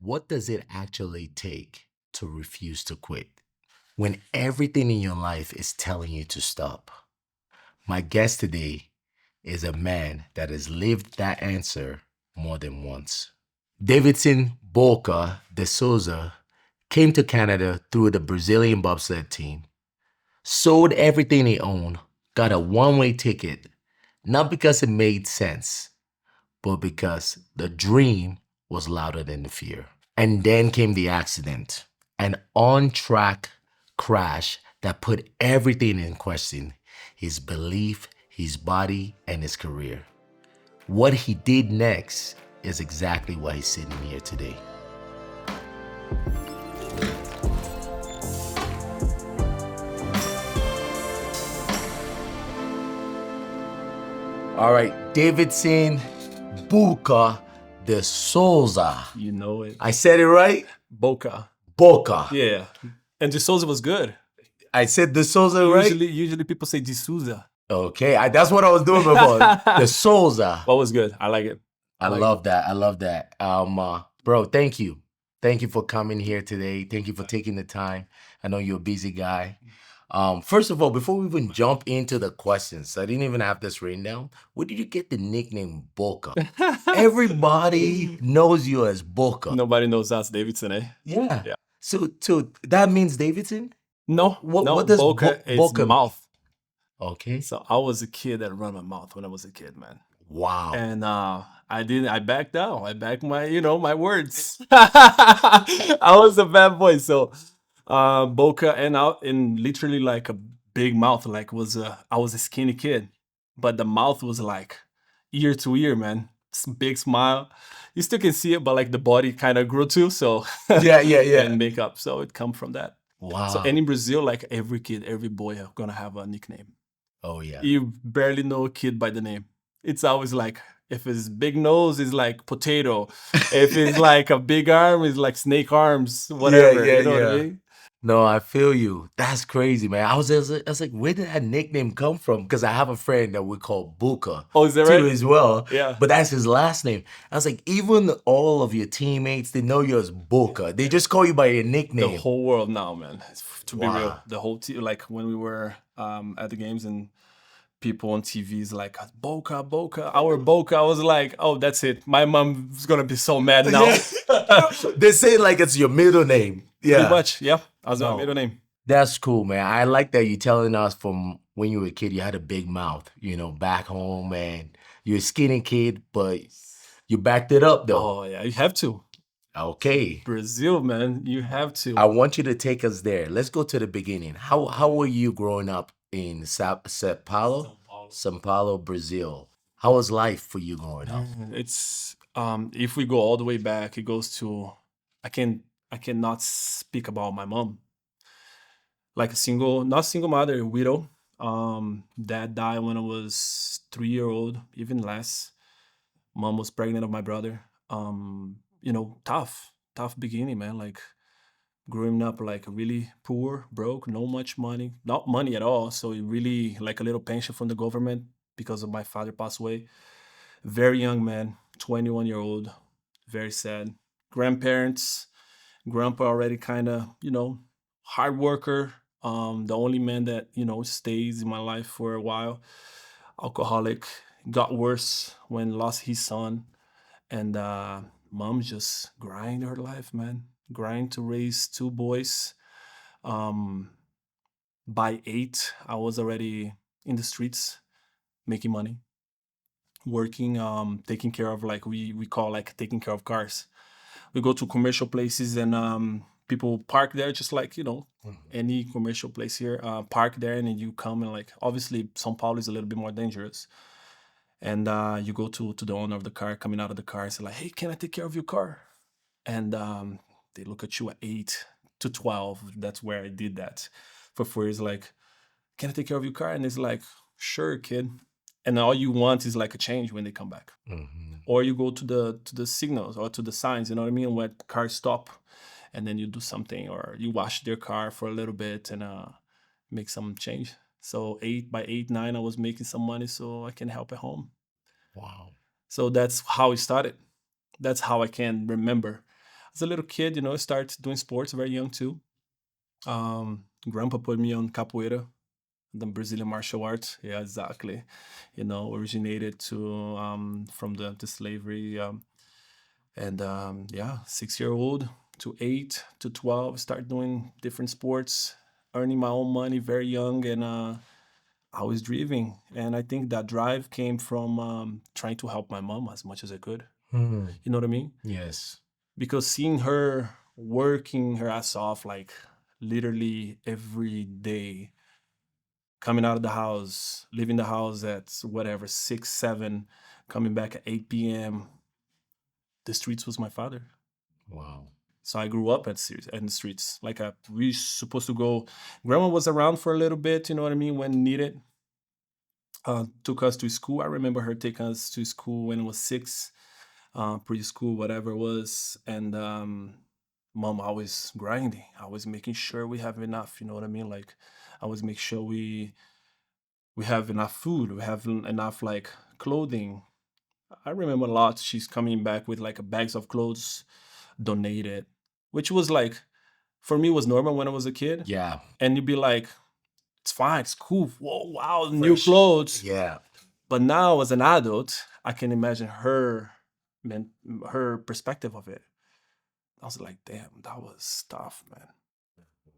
What does it actually take to refuse to quit when everything in your life is telling you to stop? My guest today is a man that has lived that answer more than once. Davidson Boca de Souza came to Canada through the Brazilian bobsled team, sold everything he owned, got a one-way ticket, not because it made sense, but because the dream was louder than the fear. And then came the accident, an on-track crash that put everything in question, his belief, his body, and his career. What he did next is exactly why he's sitting here today. All right, Davidson Boca de Souza. You know it. I said it right? Boca. Boca. Yeah. And De Souza was good. I said de Souza right? Usually people say De Souza. Okay, that's what I was doing before. De Souza. What was good? I like it. I love that. I love that. Bro, thank you. Thank you for coming here today. Thank you for taking the time. I know you're a busy guy. First of all, before we even jump into the questions, I didn't even have this written down. Where did you get the nickname Boca? Everybody knows you as Boca. Nobody knows us, Davidson, eh? Yeah. So that means Davidson? No. What does Boca is Boca mouth. Okay. So I was a kid that run my mouth when I was a kid, man. Wow. And I backed down. I backed my words. I was a bad boy. So Boca and out in literally like a big mouth, like I was a skinny kid, but the mouth was like ear to ear, man. Big smile. You still can see it, but like the body kind of grew too. So yeah. And makeup. So it come from that. Wow. So and in Brazil, like every kid, every boy are gonna have a nickname. Oh yeah. You barely know a kid by the name. It's always like, if it's big nose, it's like potato. If it's like a big arm, it's like snake arms, whatever. Yeah, you know what I mean? No, I feel you. That's crazy, man. I was like, where did that nickname come from? Because I have a friend that we call Buka. Oh, is that too, right? as well. Yeah. But that's his last name. I was like, even all of your teammates, they know you as Buka. They just call you by your nickname. The whole world now, man. To be Wow. real, the whole team. Like when we were at the games and people on TV is like, Boca, our Boca. I was like, oh, that's it. My mom's gonna be so mad now. They say like it's your middle name. Yeah. Pretty much, yeah. That's my middle name. That's cool, man. I like that you're telling us from when you were a kid, you had a big mouth, back home, and you're a skinny kid, but you backed it up though. Oh yeah, you have to. Okay. Brazil, man, you have to. I want you to take us there. Let's go to the beginning. How were you growing up in Sao Paulo, Brazil? How was life for you growing up? It's if we go all the way back, it goes to I cannot speak about my mom. Like not single mother, widow. Dad died when I was 3 year old, even less. Mom was pregnant of my brother. Tough beginning, man. Like growing up like really poor, broke, no much money, not money at all. So it really like a little pension from the government because of my father passed away. Very young man, 21-year-old, very sad. Grandparents, grandpa already kind of, hard worker. The only man that, stays in my life for a while. Alcoholic, got worse when lost his son. And mom just grind her life, man. Grind to raise two boys. By 8, I was already in the streets making money, working, taking care of like we call like taking care of cars. We go to commercial places and people park there just like any commercial place here. Park there and then you come and like obviously São Paulo is a little bit more dangerous. And you go to the owner of the car, coming out of the car, and say like, "Hey, can I take care of your car?" And they look at you at 8 to 12. That's where I did that for 4 years. Like, can I take care of your car? And it's like, sure, kid. And all you want is like a change when they come back. Mm-hmm. Or you go to the signals or to the signs, you know what I mean? When cars stop, and then you do something, or you wash their car for a little bit and make some change. So by 8, 9, I was making some money so I can help at home. Wow. So that's how it started. That's how I can remember. As a little kid, I started doing sports very young too. Grandpa put me on capoeira, the Brazilian martial arts. Yeah, exactly. Originated from the slavery. And yeah, 6 year old to 8 to 12, start doing different sports, earning my own money very young, and I was driving. And I think that drive came from trying to help my mom as much as I could. Hmm. You know what I mean? Yes. Because seeing her working her ass off, like literally every day, coming out of the house, leaving the house at whatever 6, 7, coming back at 8 p.m. The streets was my father. Wow. So I grew up in the streets. Like we supposed to go. Grandma was around for a little bit. You know what I mean? When needed, took us to school. I remember her taking us to school when it was 6, preschool, whatever it was. And mom always grinding. I was making sure we have enough. You know what I mean? Like I always make sure we have enough food. We have enough like clothing. I remember a lot. She's coming back with like bags of clothes donated, which was like for me was normal when I was a kid. Yeah. And you'd be like, it's fine, it's cool. Whoa, wow, new Fresh. clothes. Yeah. But now as an adult, I can imagine her perspective of it. I was like, damn, that was tough, man.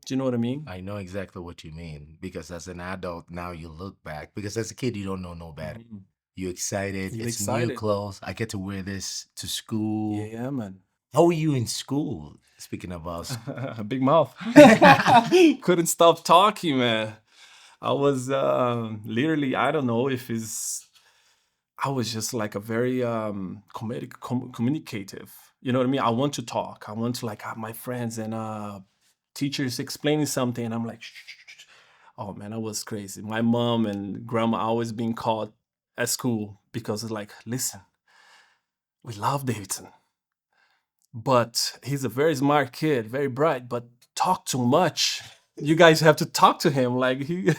Do you know what I mean? I know exactly what you mean because as an adult now you look back because as a kid you don't know no better. Mhm. You're excited. You're It's new excited. clothes. I get to wear this to school. Yeah, man. How were you in school? Speaking of us. Big mouth. Couldn't stop talking, man. I was literally, I don't know if it's, I was just like a very communicative. You know what I mean? I want to talk. I want to like have my friends and teachers explaining something, and I'm like, shh, shh, shh. Oh man, that was crazy. My mom and grandma always being called at school because it's like, listen, we love Davidson, but he's a very smart kid, very bright, but talk too much. You guys have to talk to him, like he,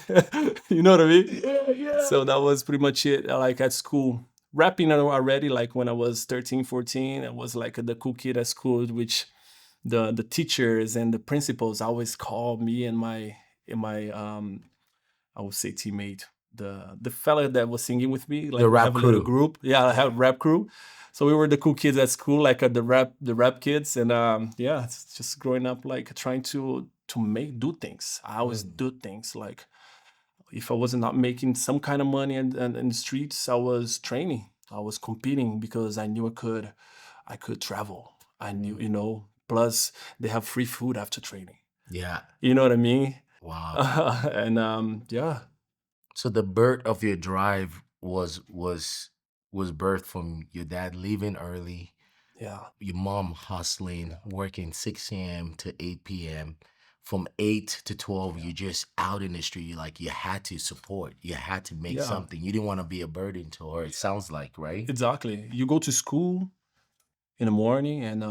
you know what I mean? Yeah. So that was pretty much it. Like at school, rapping already. Like when I was 13, 14, I was like the cool kid at school, which the teachers and the principals always call me and my I would say teammate, the fella that was singing with me. Like The we rap have a little crew. group. Yeah, I have a rap crew. So we were the cool kids at school, like the rap kids, and yeah, it's just growing up like trying to do things. I always do things like if I was not making some kind of money in the streets, I was training. I was competing because I knew I could travel. I knew, plus they have free food after training. Yeah. You know what I mean? Wow. And yeah, So the birth of your drive was birthed from your dad leaving early, yeah, your mom hustling, working 6 a.m. to 8 p.m. From 8 to 12, you're just out in the street. You like you had to support. You had to make yeah, something. You didn't want to be a burden to her. It sounds like, right? exactly. You go to school in the morning, and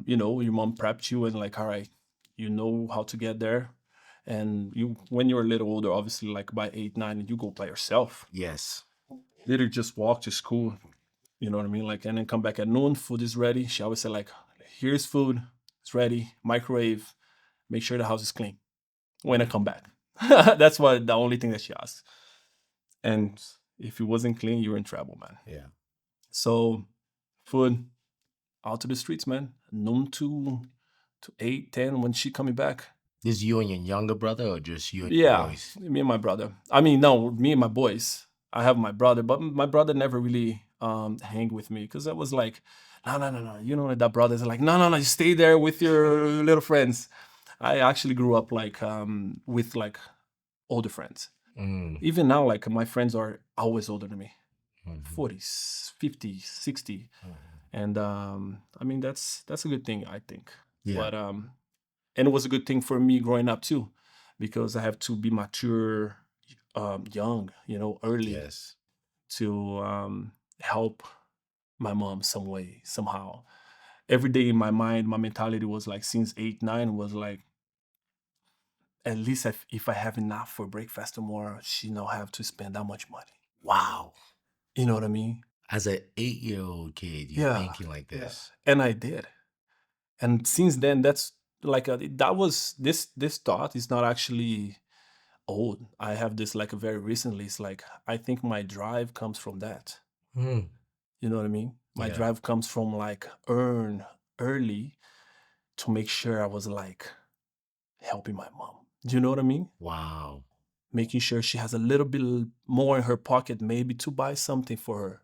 your mom prepped you and like, all right, you know how to get there. And you, when you're a little older, obviously, like by 8, 9, you go by yourself. Yes. Literally just walk to school. You know what I mean? Like, and then come back at noon, food is ready. She always said, like, here's food, it's ready, microwave, make sure the house is clean when I come back. That's what the only thing that she asked. And if it wasn't clean, you were in trouble, man. Yeah. So food, out to the streets, man. Noon to 8, 10 when she coming back. This you and your younger brother or just you and your Yeah, boys? me and my brother. I mean, no, me and my boys. I have my brother, but my brother never really hang with me because I was like, no, no, no, no. You know that brothers are like, no, no, no, you stay there with your little friends. I actually grew up like with like older friends. Mm. Even now, like my friends are always older than me, Mhm. 40s, 50s, 60. Mhm. And I mean that's a good thing, I think. Yeah. But and it was a good thing for me growing up too, because I have to be mature young, early Yes. to help my mom some way, somehow. Every day in my mind, my mentality was like since 8, 9 was like at least if I have enough for breakfast tomorrow, she don't have to spend that much money. Wow. You know what I mean? As an 8-year-old kid, you're Yeah. thinking like Yeah. this. And I did. And since then, that's like that was this thought is not actually old. I have this like very recently. It's like I think my drive comes from that. Mm. You know what I mean? My Yeah. drive comes from like earn early to make sure I was like helping my mom. Do you know what I mean? Wow. Making sure she has a little bit more in her pocket, maybe to buy something for her.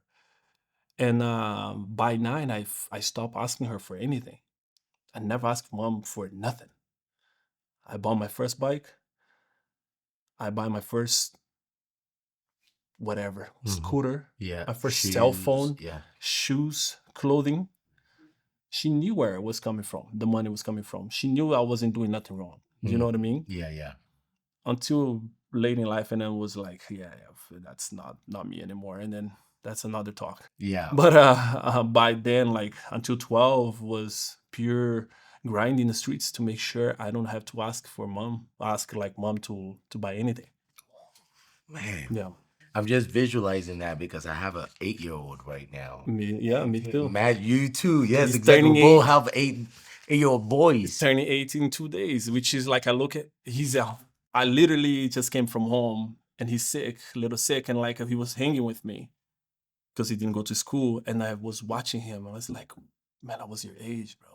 And by 9, I stopped asking her for anything. I never asked mom for nothing. I bought my first bike. I buy my first whatever Mhm. scooter, Yeah. my first cell Shoes. phone, Yeah. shoes, clothing. She knew where it was coming from. The money was coming from. She knew I wasn't doing nothing wrong. Do you know Mm. what I mean? Yeah. Yeah. Until late in life, and then was like, yeah, that's not me anymore. And then that's another talk. Yeah. But by then, like until 12 was pure grind in the streets to make sure I don't have to ask like mom to buy anything. Man. Yeah, I'm just visualizing that because I have an 8-year-old right now. me too. Imagine you too. Yes, He's exactly. We turning both 8. have 8-year-old He's boys. turning 8 in 2 days, which is like I look at I literally just came from home and he's sick, a little sick, and like he was hanging with me because he didn't go to school, and I was watching him. I was like, man, I was your age, bro.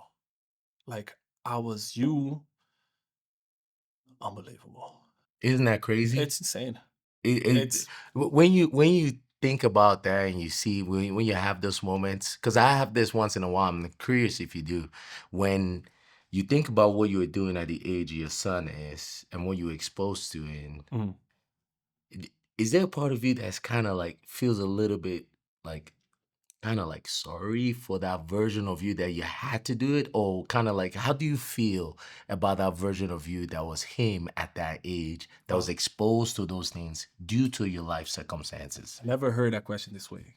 Like I was you. Unbelievable. Isn't that crazy? It's insane. It It's when you think about that and you see when you have those moments, because I have this once in a while. I'm curious if you do. When you think about what you were doing at the age your son is and what you were exposed to, and mm, is there a part of you that's kind of like feels a little bit like kind of like sorry for that version of you that you had to do it, or kind of like how do you feel about that version of you that was him at that age that was wow. exposed to those things due to your life circumstances? I never heard that question this way.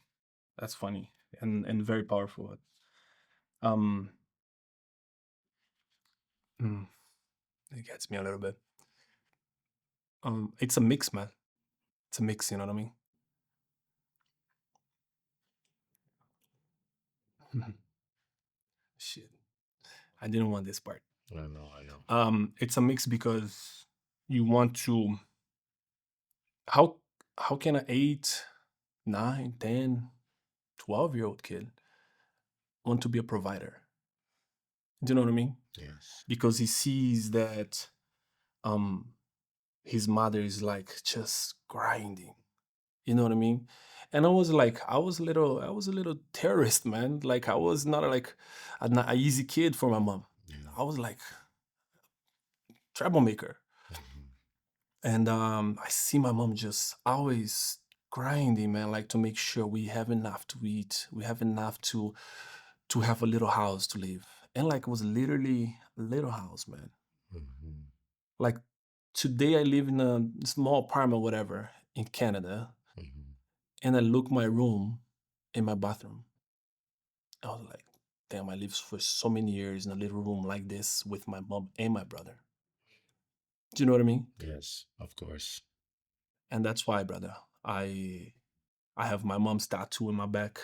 That's funny and very powerful. Um, mm, it gets me a little bit. It's a mix, man. It's a mix. You know what I mean? Shit, I didn't want this part. I know. It's a mix because you want to. How how can an 8, 9, 10, 12-year-old kid want to be a provider? Do you know what I mean? Yes. Because he sees that um his mother is like just grinding. You know what I mean? And I was like, I was a little terrorist, man. Like I was not like not an easy kid for my mom. Yeah. I was like troublemaker. Mhm. And I see my mom just always grinding, man, like to make sure we have enough to eat, we have enough to have a little house to live. And like it was literally a little house, man. Mhm. Like today I live in a small apartment, whatever, in Canada, Mhm. and I look my room in my bathroom. I was like, damn, I lived for so many years in a little room like this with my mom and my brother. Do you know what I mean? Yes, of course. And that's why, brother, I have my mom's tattoo in my back.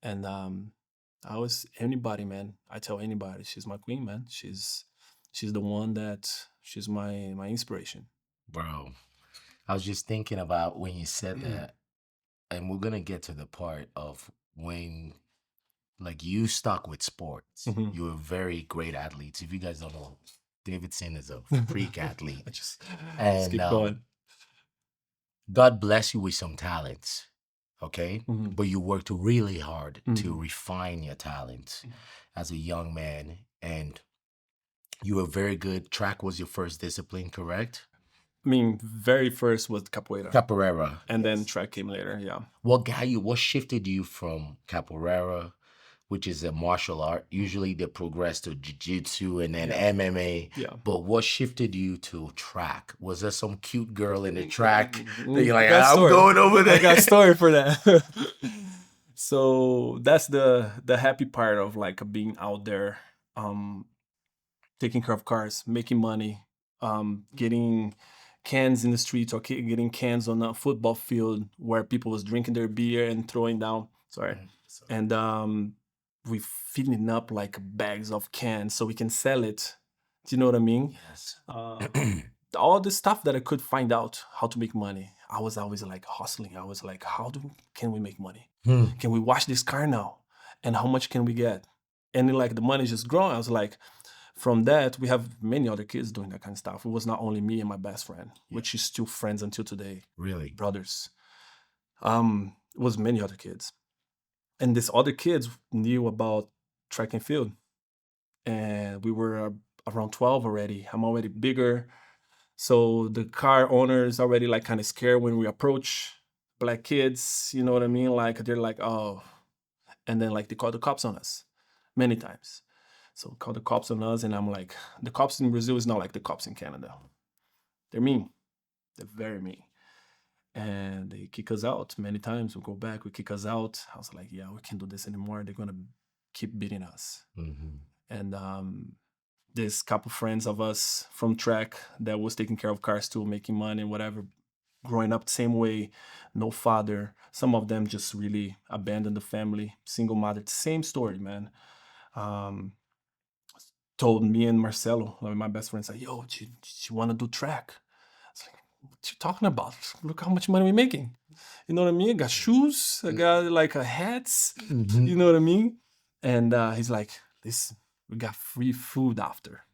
And I was anybody, man. I tell anybody, she's my queen, man. She's the one that she's my inspiration. Bro, I was just thinking about when you said that, and we're gonna get to the part of when like you stuck with sports. Mhm. You were very great athletes. If you guys don't know, Davidson is a freak athlete. I just And keep going. God bless you with some talents. Okay. Mhm. But you worked really hard to Mhm. refine your talents as a young man. And you were very good. Track was your first discipline, correct? I mean, very first was capoeira, Capoeira. and then track came later. Yeah. What shifted you from capoeira, which is a martial art? Usually they progress to jiu-jitsu and then Yeah. MMA. Yeah. But what shifted you to track? Was there some cute girl in the track that you're I like, got a I'm story. going over I got a there? story for that. So that's the happy part of like being out there, um, taking care of cars, making money, getting cans in the streets or getting cans on a football field where people was drinking their beer and throwing down. Sorry, Mm, sorry. and we filling up like bags of cans so we can sell it. Do you know what I mean? Yes. All the stuff that I could find out how to make money. I was always like hustling. I was like, can we make money? Hmm. Can we wash this car now? And how much can we get? And then, like the money just growing. I was like, from that, we have many other kids doing that kind of stuff. It was not only me and my best friend, which is still friends until today, Really? brothers. It was many other kids. And these other kids knew about track and field. And we were around 12 already. I'm already bigger. So the car owners already like kind of scared when we approach black kids, you know what I mean? Like they're like, oh, and then like they call the cops on us many times. So call the cops on us, and I'm like, the cops in Brazil is not like the cops in Canada. They're mean. They're very mean. And they kick us out many times. We go back, we kick us out. I was like, yeah, we can't do this anymore. They're gonna keep beating us. Mm-hmm. And this couple friends of us from track that was taking care of cars too, making money and whatever, growing up the same way, no father. Some of them just really abandoned the family, single mother. Same story, man. Um, Told me and Marcelo, like my best friend, said, "Yo, do you want to do track?" I was like, "What you talking about? Look how much money we're making." You know what I mean? I got shoes, I got like hats. Mm-hmm. You know what I mean? And he's like, "Listen, we got free food after."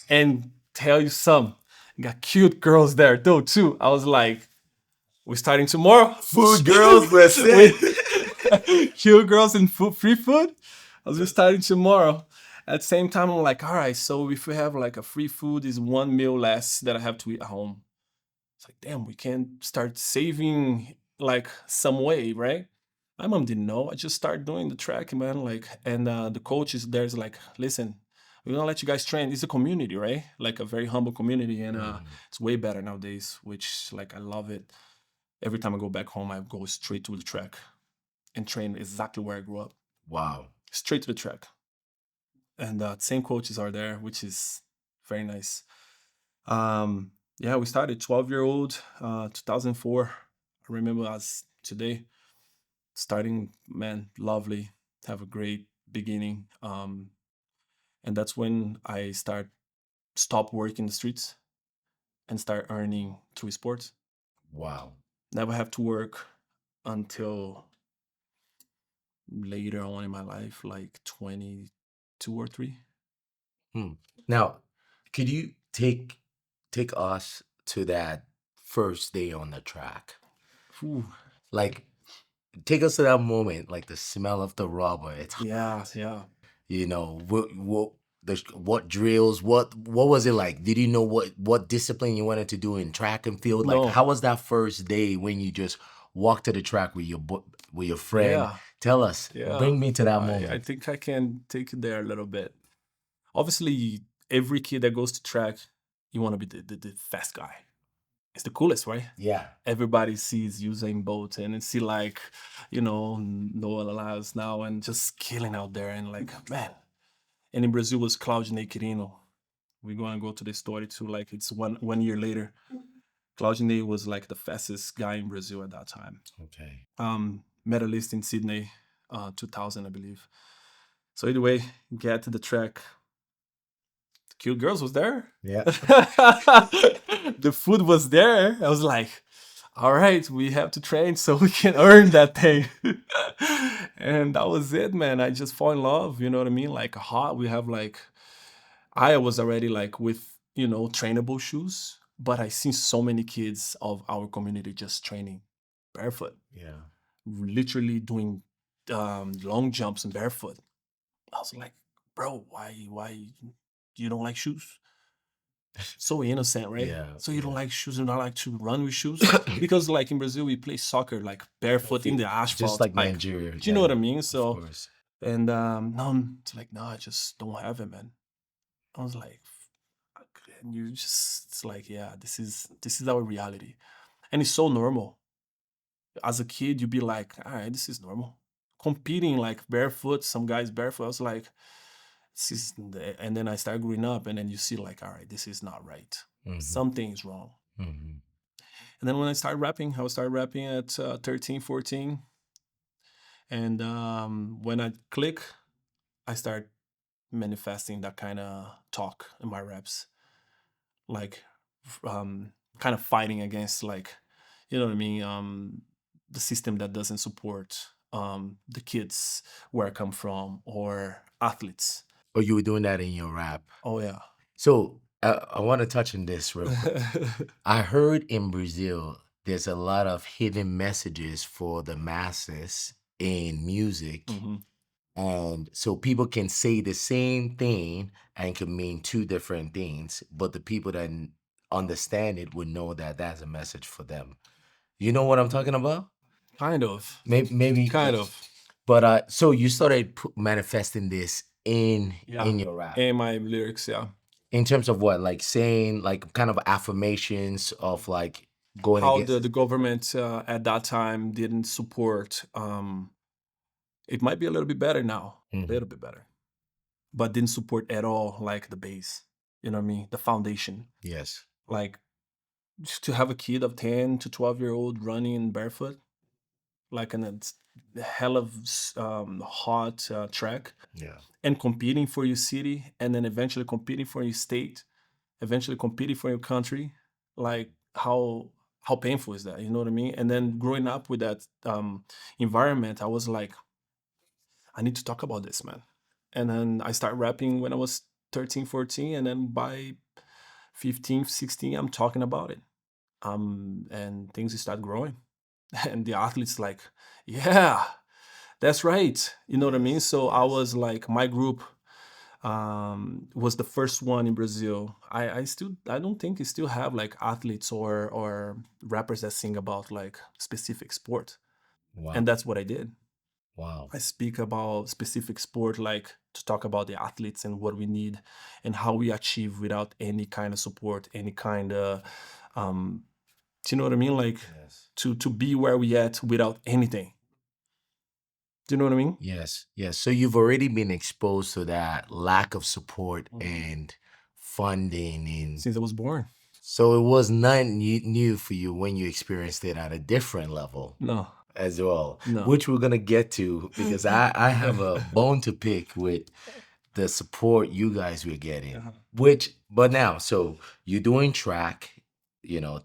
And tell you some, got cute girls there though too. I was like, we're starting tomorrow. Food girls, let's say. Cute girls and food, free food. I was just starting tomorrow. At the same time, I'm like, all right, so if we have like a free food, is one meal less that I have to eat at home. It's like, damn, we can start saving like some way, right? My mom didn't know. I just started doing the track, man. Like, and the coach is there's like, listen, we're gonna let you guys train. It's a community, right? Like a very humble community, and it's way better nowadays. Which like I love it. Every time I go back home, I go straight to the track and train exactly where I grew up. Wow. Straight to the track, and same coaches are there, which is very nice. Yeah, we started 12-year-old, 2004. I remember as today starting, man, lovely, have a great beginning. And that's when I stop working the streets and start earning through sports. Wow. Never have to work until later on in my life, like 22 or 3. Hmm. Now, could you take us to that first day on the track? Ooh, Like, take us to that moment, like the smell of the rubber. It's yeah, yeah. you know what drills, what was it like? Did you know what discipline you wanted to do in track and field? Like, No, how was that first day when you just walked to the track with with your friend? yeah, Tell us, yeah. bring me to that I moment. think I can take it there a little bit. Obviously, every kid that goes to track, you want to be the fast guy. It's the coolest, right? Yeah. Everybody sees Usain Bolt and see like, Noah Lyles now and just killing out there and like, man. And in Brazil was Claudinei Quirino. We're gonna go to the story too. Like it's one year later. Claudinei was like the fastest guy in Brazil at that time. Okay. Medalist in Sydney, 2000, I believe. So either way, get to the track. The cute girls was there. Yeah. The food was there. I was like, all right, we have to train so we can earn that thing. And that was it, man. I just fall in love, you know what I mean? Like hot. We have like I was already like with, trainable shoes, but I seen so many kids of our community just training barefoot, Yeah. literally doing long jumps and barefoot. I was like, bro, why you don't like shoes? So innocent, right? Yeah. So you don't Yeah. like shoes and not like to run with shoes? Because like in Brazil we play soccer like barefoot in the Just asphalt. like Like, Nigeria. do you know what I mean? Of So course. and no, it's like no, I just don't have it, man. I was like, fuck, and you just it's like, yeah, this is our reality. And it's so normal. As a kid, you'd be like, all right, this is normal. Competing like barefoot, some guys barefoot. I was like, and then I started growing up, and then you see like, all right, this is not right. Mm-hmm. Something is wrong. Mm-hmm. And then when I started rapping at 13, 14. And when I click, I start manifesting that kind of talk in my reps, like kind of fighting against, like, you know what I mean, the system that doesn't support the kids where I come from, or athletes. Or you were doing that in your rap. Oh yeah. So I want to touch on this real quick. I heard in Brazil there's a lot of hidden messages for the masses in music. hmm And so people can say the same thing and can mean two different things, but the people that understand it would know that that's a message for them. You know what I'm talking about? Kind of. Maybe, Kind of. but so you started manifesting this in Yeah. your rap. And my lyrics, yeah. In terms of what, like saying like kind of affirmations of like going How against. the government at that time didn't support. It might be a little bit better now, a Mhm. little bit better, but didn't support at all, like the base. You know what I mean? The foundation. Yes. Like, just to have a kid of 10 to 12-year-old running barefoot, like in a hell of hot track, Yeah. and competing for your city, and then eventually competing for your state, eventually competing for your country. Like, how painful is that? You know what I mean? And then growing up with that environment, I was like, I need to talk about this, man. And then I start rapping when I was 13, 14, and then by 15, 16, I'm talking about it. And things start growing. And the athletes like, yeah, that's right. You know what I mean? So I was like, my group was the first one in Brazil. I don't think you still have like athletes or rappers that sing about like specific sport. Wow. And that's what I did. Wow. I speak about specific sport, like to talk about the athletes and what we need and how we achieve without any kind of support, any kind of, um, do you know what I mean? Like, Yes. to be where we at without anything. Do you know what I mean? Yes. Yes. So you've already been exposed to that lack of support Mhm. and funding, and Since I was born. so it was nothing new for you when you experienced it at a different level No, as well, no. which we're gonna get to because I have a bone to pick with the support you guys were getting. Uh-huh. Which, but now, so you're doing track,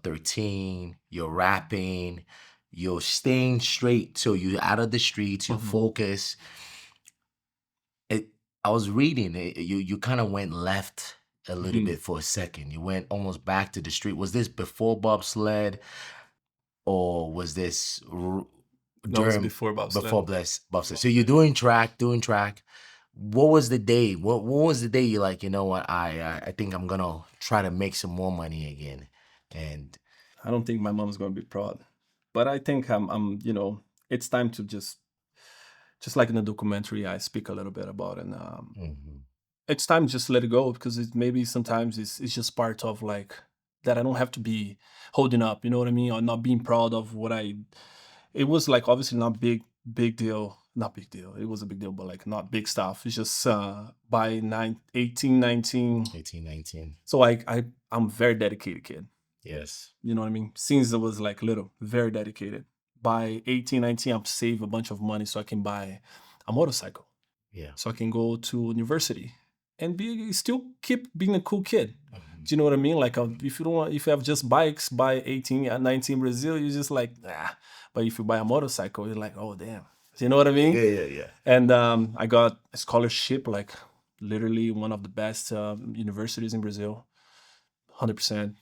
13, you're rapping, you're staying straight, so you're out of the streets, you're Mhm. focused. It, I was reading it, you kind of went left a little Mhm. bit for a second. You went almost back to the street. Was this before bobsled, or was this That was during before bobsled. before bobsled? So you're doing track. What was the day? What was the day you're like, you know what? I think I'm gonna try to make some more money again. And I don't think my mom's gonna be proud, but I think it's time to just like in the documentary, I speak a little bit about, and Mhm. it's time to just let it go, because it maybe sometimes it's just part of like that. I don't have to be holding up, you know what I mean, or not being proud of what I. It was like obviously not big deal, not big deal. It was a big deal, but like not big stuff. It's just by 18, 19. 18, 19. So I'm a very dedicated kid. Yes. You know what I mean? Since I was like little, very dedicated. By 18, 19, I've saved a bunch of money so I can buy a motorcycle, Yeah. so I can go to university and be still keep being a cool kid. Mhm. Do you know what I mean? Like, if you don't want, if you have just bikes by 18 and 19 Brazil, you're just like, nah. But if you buy a motorcycle, you're like, oh damn. You know what I mean? Yeah. And I got a scholarship, like literally one of the best universities in Brazil, 100%.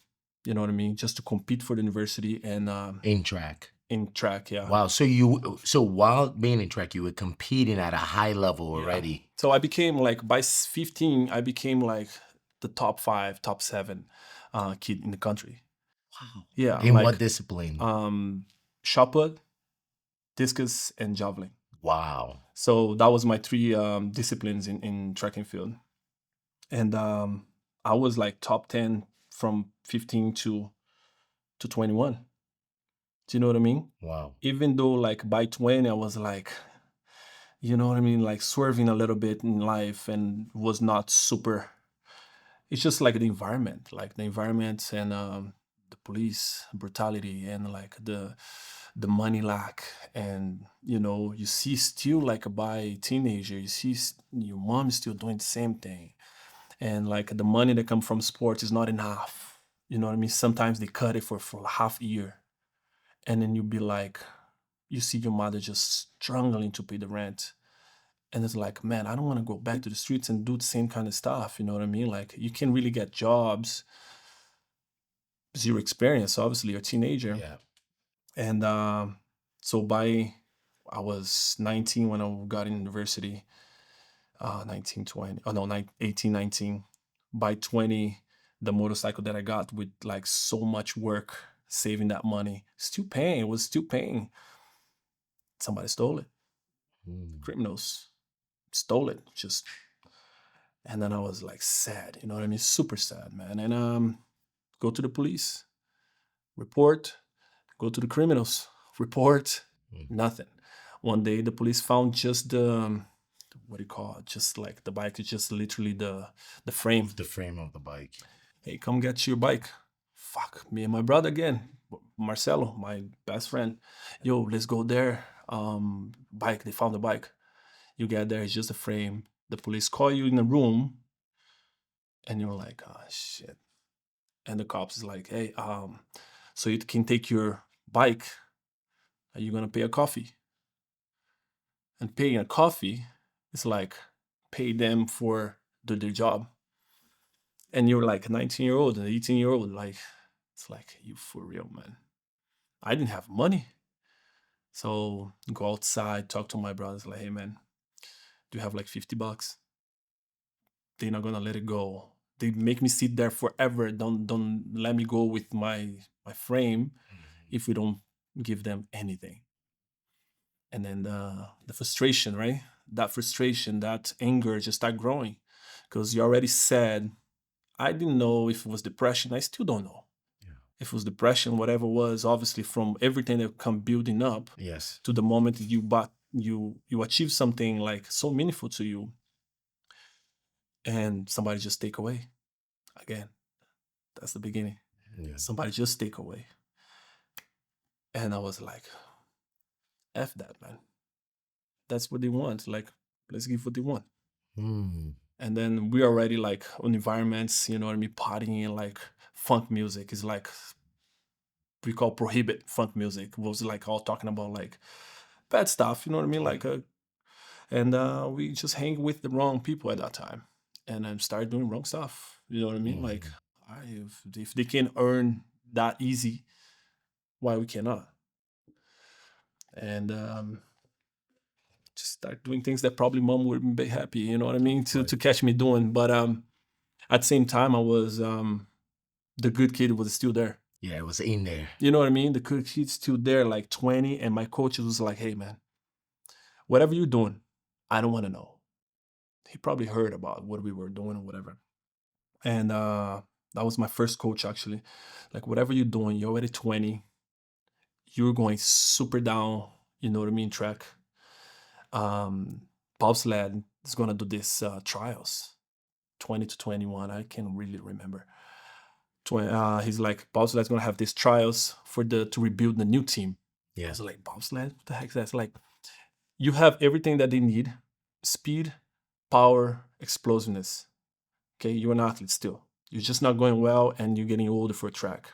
You know what I mean? Just to compete for the university and In track. in track, yeah. Wow. So while being in track, you were competing at a high level Yeah. already. So I became like by 15, I became like the top 5, top 7 kid in the country. Wow. Yeah, In what like discipline? shot put, discus, and javelin. Wow. So that was my 3 disciplines in track and field. And I was like top 10 from 15 to 21. Do you know what I mean? Wow. Even though like by 20, I was like, you know what I mean, like swerving a little bit in life and was not super. It's just like the environment and the police brutality and like the money lack, and you see still like by teenager, you see your mom is still doing the same thing, and like the money that come from sports is not enough. You know what I mean? Sometimes they cut it for half year, and then you be like, you see your mother just struggling to pay the rent, and it's like, man, I don't want to go back to the streets and do the same kind of stuff. You know what I mean? Like you can really get jobs, zero experience, obviously you're a teenager. Yeah. And so I was 19 when I got in university, 19, 20, oh no, 18, 19. By 20, the motorcycle that I got with like so much work, saving that money, still paying, it was still paying. Somebody stole it. Criminals stole it, just. And then I was like sad, you know what I mean? Super sad, man. And go to the police, report, go to the criminals, report, nothing. One day the police found just the, what do you call it? Just like the bike, it's just literally the frame. The frame of the bike. Hey, come get your bike. Fuck, me and my brother again, Marcelo, my best friend. Yo, let's go there. Bike, they found the bike. You get there, it's just a frame. The police call you in a room, and you're like, oh shit. And the cops is like, hey, so you can take your bike. Are you gonna pay a coffee? And paying a coffee is like pay them for their job. And you're like a 19-year-old and 18-year-old, like it's like, you for real, man. I didn't have money. So go outside, talk to my brothers, like, hey man, do you have like $50? They're not gonna let it go. They make me sit there forever. Don't let me go with my frame if we don't give them anything. And then the frustration, right? That frustration, that anger just start growing, because you already said, I didn't know if it was depression. I still don't know. Yeah. If it was depression, whatever it was, obviously from everything that come building up, Yes. to the moment that you achieve something like so meaningful to you, and somebody just take away. Again, that's the beginning. Yeah. Somebody just take away. And I was like, F that, man. That's what they want. Like, let's give what they want. And then we already like on environments, you know what I mean, partying, like funk music is like, we call prohibit funk music, was like all talking about like bad stuff, you know what I mean? Like, and we just hang with the wrong people at that time, and then start doing wrong stuff. You know what I mean? Like, if they can earn that easy, why we cannot? And just start doing things that probably mom wouldn't be happy, you know what I mean, to catch me doing. But at the same time, I was the good kid was still there. Yeah, it was in there. You know what I mean? The good kid's still there, like 20, and my coach was like, hey man, whatever you're doing, I don't want to know. He probably heard about what we were doing or whatever. And that was my first coach, actually. Like, whatever you're doing, you're already 20. You're going super down, you know what I mean, track. Bobsled is going to do this trials, 20 to 21. I can't really remember. He's like, bobsled's going to have these trials to rebuild the new team. Yeah. I was like, bobsled? What the heck is that? It's like, you have everything that they need: speed, power, explosiveness. Okay, you're an athlete still. You're just not going well, and you're getting older for track,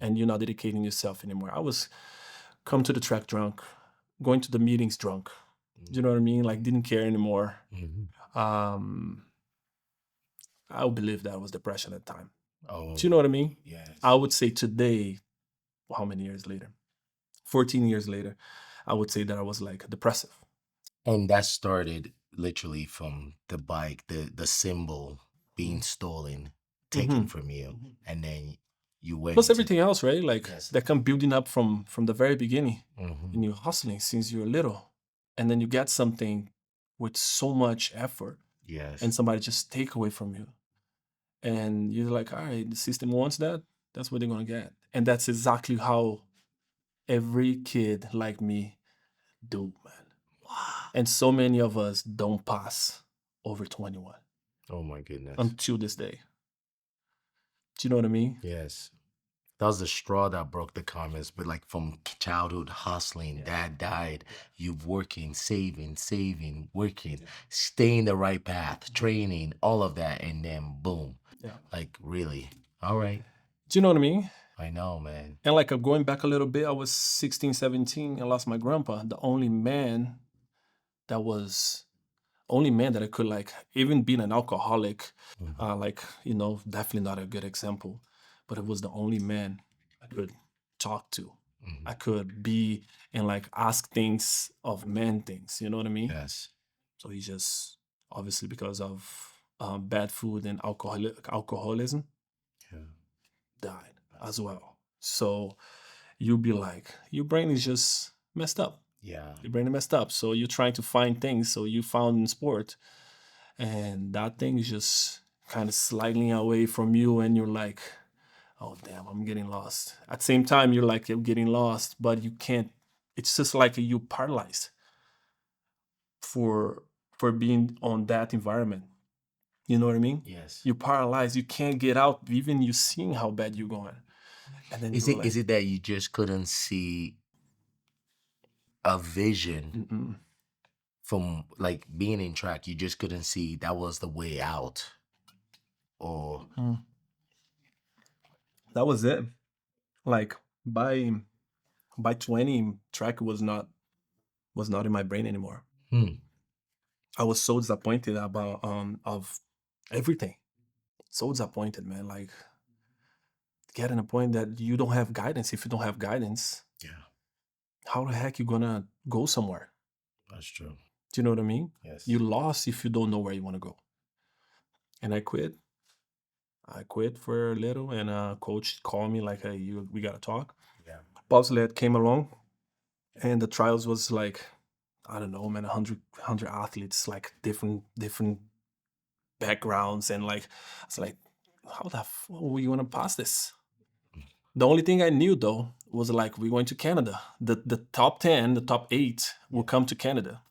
and you're not dedicating yourself anymore. I was come to the track drunk, going to the meetings drunk. You know what I mean? Like, didn't care anymore. I would believe that was depression at the time. Oh, Do you know what I mean? yes. I would say today, how many years later? 14 years later, I would say that I was like depressive. And that started literally from the bike, the symbol being stolen, taken from you, and then you went. Plus everything else, right? Like, Yes. that come building up from the very beginning, and you're hustling since you're little, and then you get something with so much effort, Yes. and somebody just take away from you, and you're like, all right, the system wants that. That's what they're gonna get, and that's exactly how every kid like me do, man. And so many of us don't pass over 21 Oh my goodness. until this day. Do you know what I mean? Yes. That was the straw that broke the comments. But like from childhood hustling, dad died, you working, saving, working, staying the right path, training, all of that, and then boom. Yeah. Like really. All right. Do you know what I mean? I know, man. And like going back a little bit, I was 16, 17 and lost my grandpa, the only man that was only man that I could like, even being an alcoholic, like, you know, definitely not a good example, but it was the only man I could talk to. I could be and like ask things of men things, you know what I mean? Yes. So he just obviously because of bad food and alcoholism Yeah. died as well. So you'll be like, your brain is just messed up. Yeah. Your brain is messed up. So you're trying to find things. So you found in sport, and that thing is just kind of sliding away from you, and you're like, oh damn, I'm getting lost. At the same time, you're like, you're getting lost, but you can't. It's just like you paralyzed for being on that environment. You know what I mean? Yes. You paralyzed. You can't get out. Even you seeing how bad you're going, and then Is you're it like, is it that you just couldn't see a vision mm-mm. from like being in track? You just couldn't see that was the way out, or That was it. Like by 20, track was not in my brain anymore. I was so disappointed about of everything. So disappointed, man. Like getting a point that you don't have guidance. If you don't have guidance, yeah, how the heck you gonna go somewhere? that's true. Do you know what I mean? Yes. You lost if you don't know where you want to go. And I quit. I quit for a little, and coach called me like, "Hey, we gotta talk." Yeah. Bobsled came along, and the trials was like, I don't know, man, 100 athletes, like different backgrounds, and like it's like, how the we want to pass this? The only thing I knew though was like we're going to Canada. The top 10, the top 8 will come to Canada.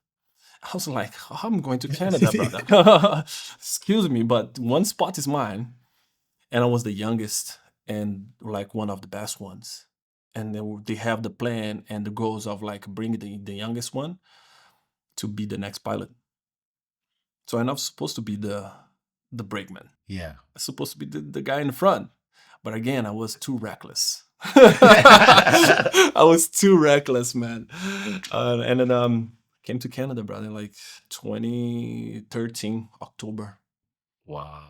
I was like, I'm going to Canada, brother. Excuse me, but one spot is mine, and I was the youngest and like one of the best ones. And they have the plan and the goals of like bringing the youngest one to be the next pilot. So I'm not supposed to be the brakeman. Yeah. I'm supposed to be the guy in the front. But again, I was too reckless. I was too reckless, man. And then came to Canada, brother, like 2013 October. Wow.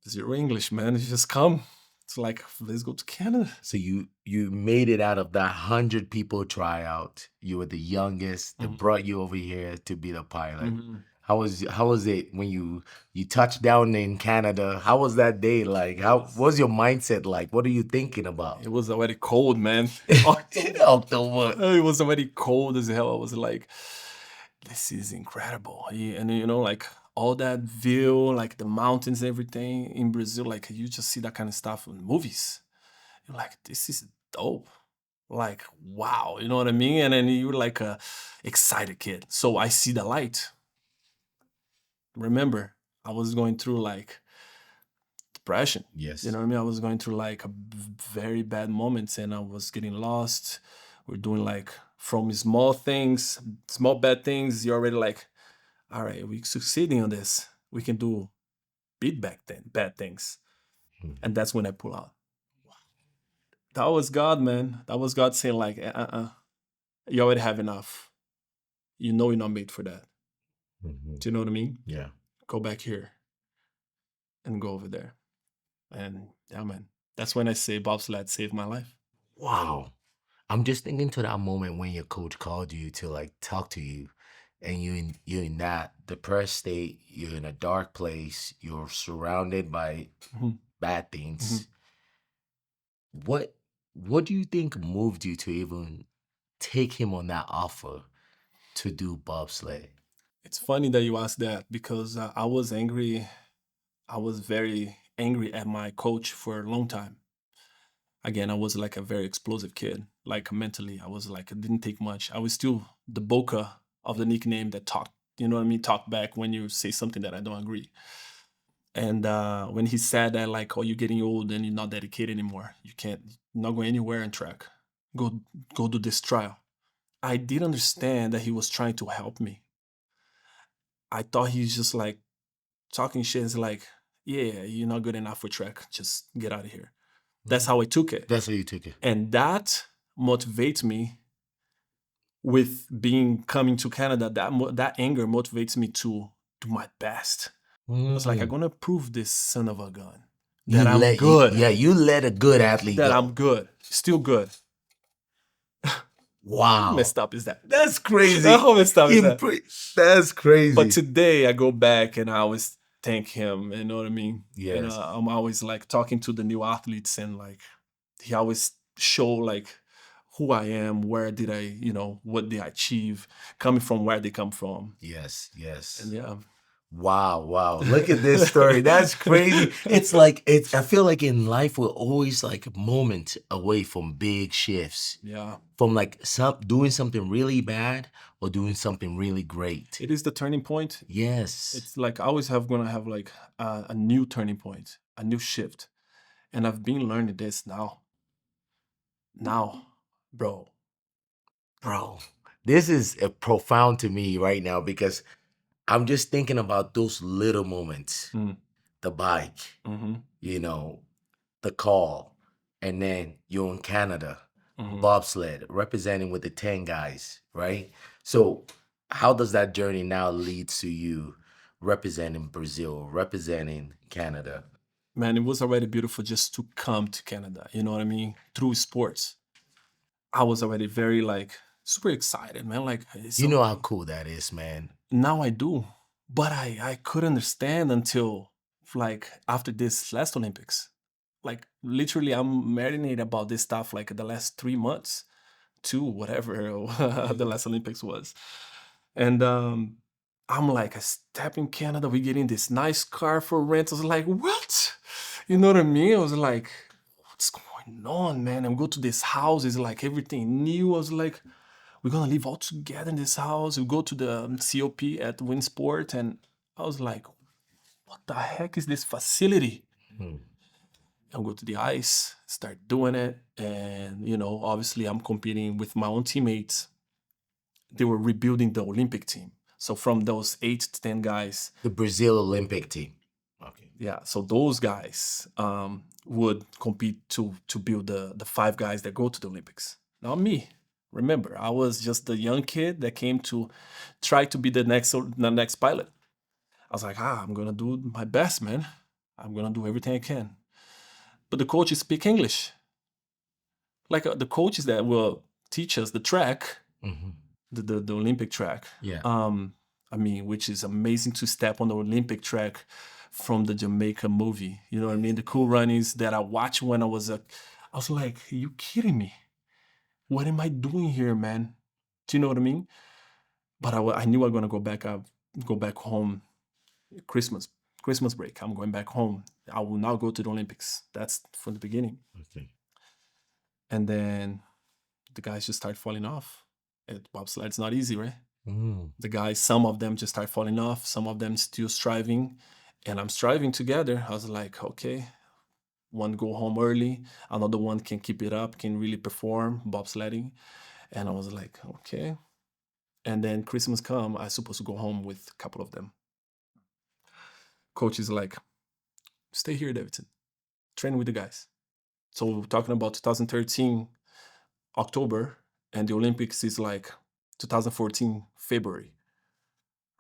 Zero English, man. You just come. It's like, let's go to Canada. So you made it out of that 100 people tryout. You were the youngest. They brought you over here to be the pilot. How was it when you touched down in Canada? How was that day like? What was your mindset like? What are you thinking about? It was already cold, man. October. It was already cold as hell. I was like, this is incredible. And you know, like all that view, like the mountains, everything in Brazil, like you just see that kind of stuff in movies. You're like, this is dope. Like, wow, you know what I mean? And then you're like a excited kid. So I see the light. Remember, I was going through like depression. Yes. You know what I mean? I was going through like very bad moments, and I was getting lost. We're doing like from small things, small bad things. You're already like, all right, we're succeeding on this. We can do bad things. And that's when I pull out. That was God, man. That was God saying like, you already have enough. You know you're not made for that. Do you know what I mean? Yeah. Go back here and go over there. And yeah, man, that's when I say bobsled saved my life. Wow. I'm just thinking to that moment when your coach called you to like talk to you, and you're in that depressed state, you're in a dark place, you're surrounded by bad things. What do you think moved you to even take him on that offer to do bobsled? It's funny that you asked that because I was angry. I was very angry at my coach for a long time. Again, I was like a very explosive kid. Like mentally, I was like, it didn't take much. I was still the Boca of the nickname that talked, you know what I mean? Talk back when you say something that I don't agree. And when he said that, like, oh, you're getting old and you're not dedicated anymore. You're not going anywhere in track. Go do this trial. I did understand that he was trying to help me. I thought he's just like talking shit. It's like, yeah, you're not good enough for track. Just get out of here. That's how I took it. That's how you took it. And that motivates me with coming to Canada. That anger motivates me to do my best. I was like, I'm gonna prove this son of a gun that I'm good. You let a good athlete that go. I'm good, still good. Wow. How messed up is that? That's crazy. How messed up is that? That's crazy. But today I go back and I always thank him. You know what I mean? Yes. And I'm always like talking to the new athletes, and like he always show like who I am, where did I, what did I achieve, coming from where they come from. Yes. And yeah. Wow. Look at this story. That's crazy. It's like, I feel like in life we're always like a moment away from big shifts. Yeah. From like doing something really bad or doing something really great. It is the turning point. Yes. It's like I always gonna have like a new turning point, a new shift. And I've been learning this now. Bro. This is profound to me right now because I'm just thinking about those little moments. The bike, the call, and then you're in Canada, bobsled, representing with the 10 guys, right? So how does that journey now lead to you representing Brazil, representing Canada? Man, it was already beautiful just to come to Canada, you know what I mean? Through sports. I was already very like super excited, man. Like, you know how cool that is, man. Now I do, but I couldn't understand until like after this last Olympics. Like literally, I'm marinated about this stuff like the last 3 months, to whatever the last Olympics was, and I'm like, I step in Canada, we getting this nice car for rent. I was like, what? You know what I mean? I was like, what's going on, man? And go to this house, it's like everything new. I was like, we're gonna live all together in this house. We go to the COP at Winsport, and I was like, what the heck is this facility? I'll go to the ice, start doing it, and obviously I'm competing with my own teammates. They were rebuilding the Olympic team. So from those 8 to 10 guys, the Brazil Olympic team. Okay. Yeah, so those guys would compete to build the 5 guys that go to the Olympics. Not me. Remember, I was just the young kid that came to try to be the next pilot. I was like, I'm gonna do my best, man. I'm gonna do everything I can. But the coaches speak English. Like the coaches that will teach us the track, the Olympic track. Yeah. I mean, which is amazing to step on the Olympic track from the Jamaica movie. You know what I mean? The Cool Runnings that I watched when I was I was like, are you kidding me? What am I doing here, man? Do you know what I mean? But I knew I was gonna go back home. Christmas break. I'm going back home. I will now go to the Olympics. That's from the beginning. Okay. And then the guys just start falling off. Bobsled's not easy, right? The guys, some of them just start falling off. Some of them still striving, and I'm striving together. I was like, okay, one go home early, another one can keep it up, can really perform bobsledding. And I was like, okay. And then Christmas come, I supposed to go home with a couple of them. Coach is like, stay here, Davidson. Train with the guys. So we're talking about 2013 October, and the Olympics is like 2014 February,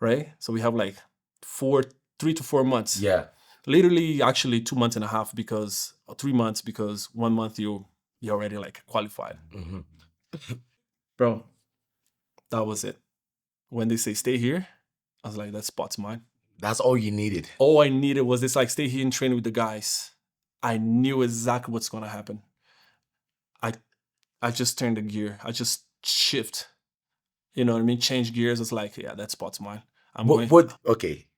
right? So we have like 3 to 4 months. Yeah. Literally, actually 2 months and a half, because 3 months, because 1 month you already like qualified. Bro, that was it. When they say stay here, I was like, that spot's mine. That's all you needed. All I needed was this, like, stay here and train with the guys. I knew exactly what's gonna happen. I just turned the gear. I just shift. You know what I mean? Change gears. It's like, yeah, that spot's mine. Okay.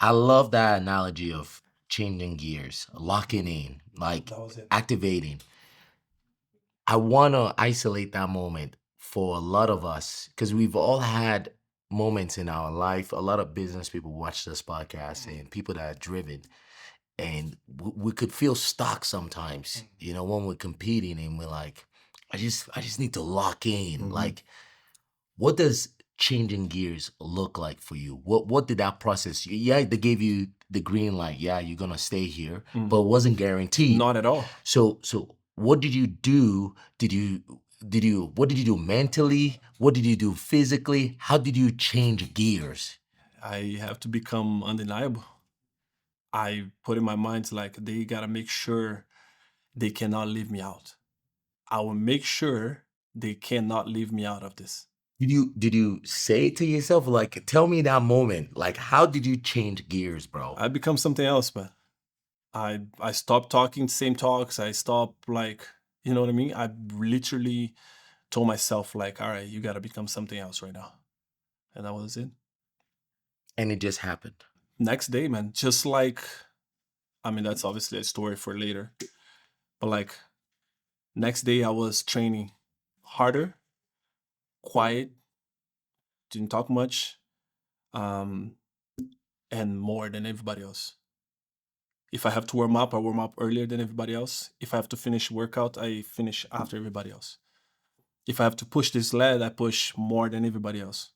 I love that analogy of changing gears, locking in, like activating. I want to isolate that moment for a lot of us, because we've all had moments in our life. A lot of business people watch this podcast and people that are driven, and we could feel stuck sometimes. You know, when we're competing and we're like, I just need to lock in. Like, what does changing gears look like for you? What did that process? Yeah, they gave you the green light. Yeah, you're gonna stay here, but it wasn't guaranteed. Not at all. So what did you do? What did you do mentally? What did you do physically? How did you change gears? I have to become undeniable. I put in my mind like they gotta make sure they cannot leave me out. I will make sure they cannot leave me out of this. Did you say to yourself, like, tell me that moment? Like, how did you change gears, bro? I become something else, man. I stopped talking same talks. I stopped like, you know what I mean? I literally told myself like, all right, you gotta become something else right now. And that was it. And it just happened. Next day, man, just like, I mean, that's obviously a story for later. But like next day I was training harder, quiet, didn't talk much, um, and more than everybody else. If I have to warm up, I warm up earlier than everybody else. If I have to finish workout, I finish after everybody else. If I have to push this sled, I push more than everybody else.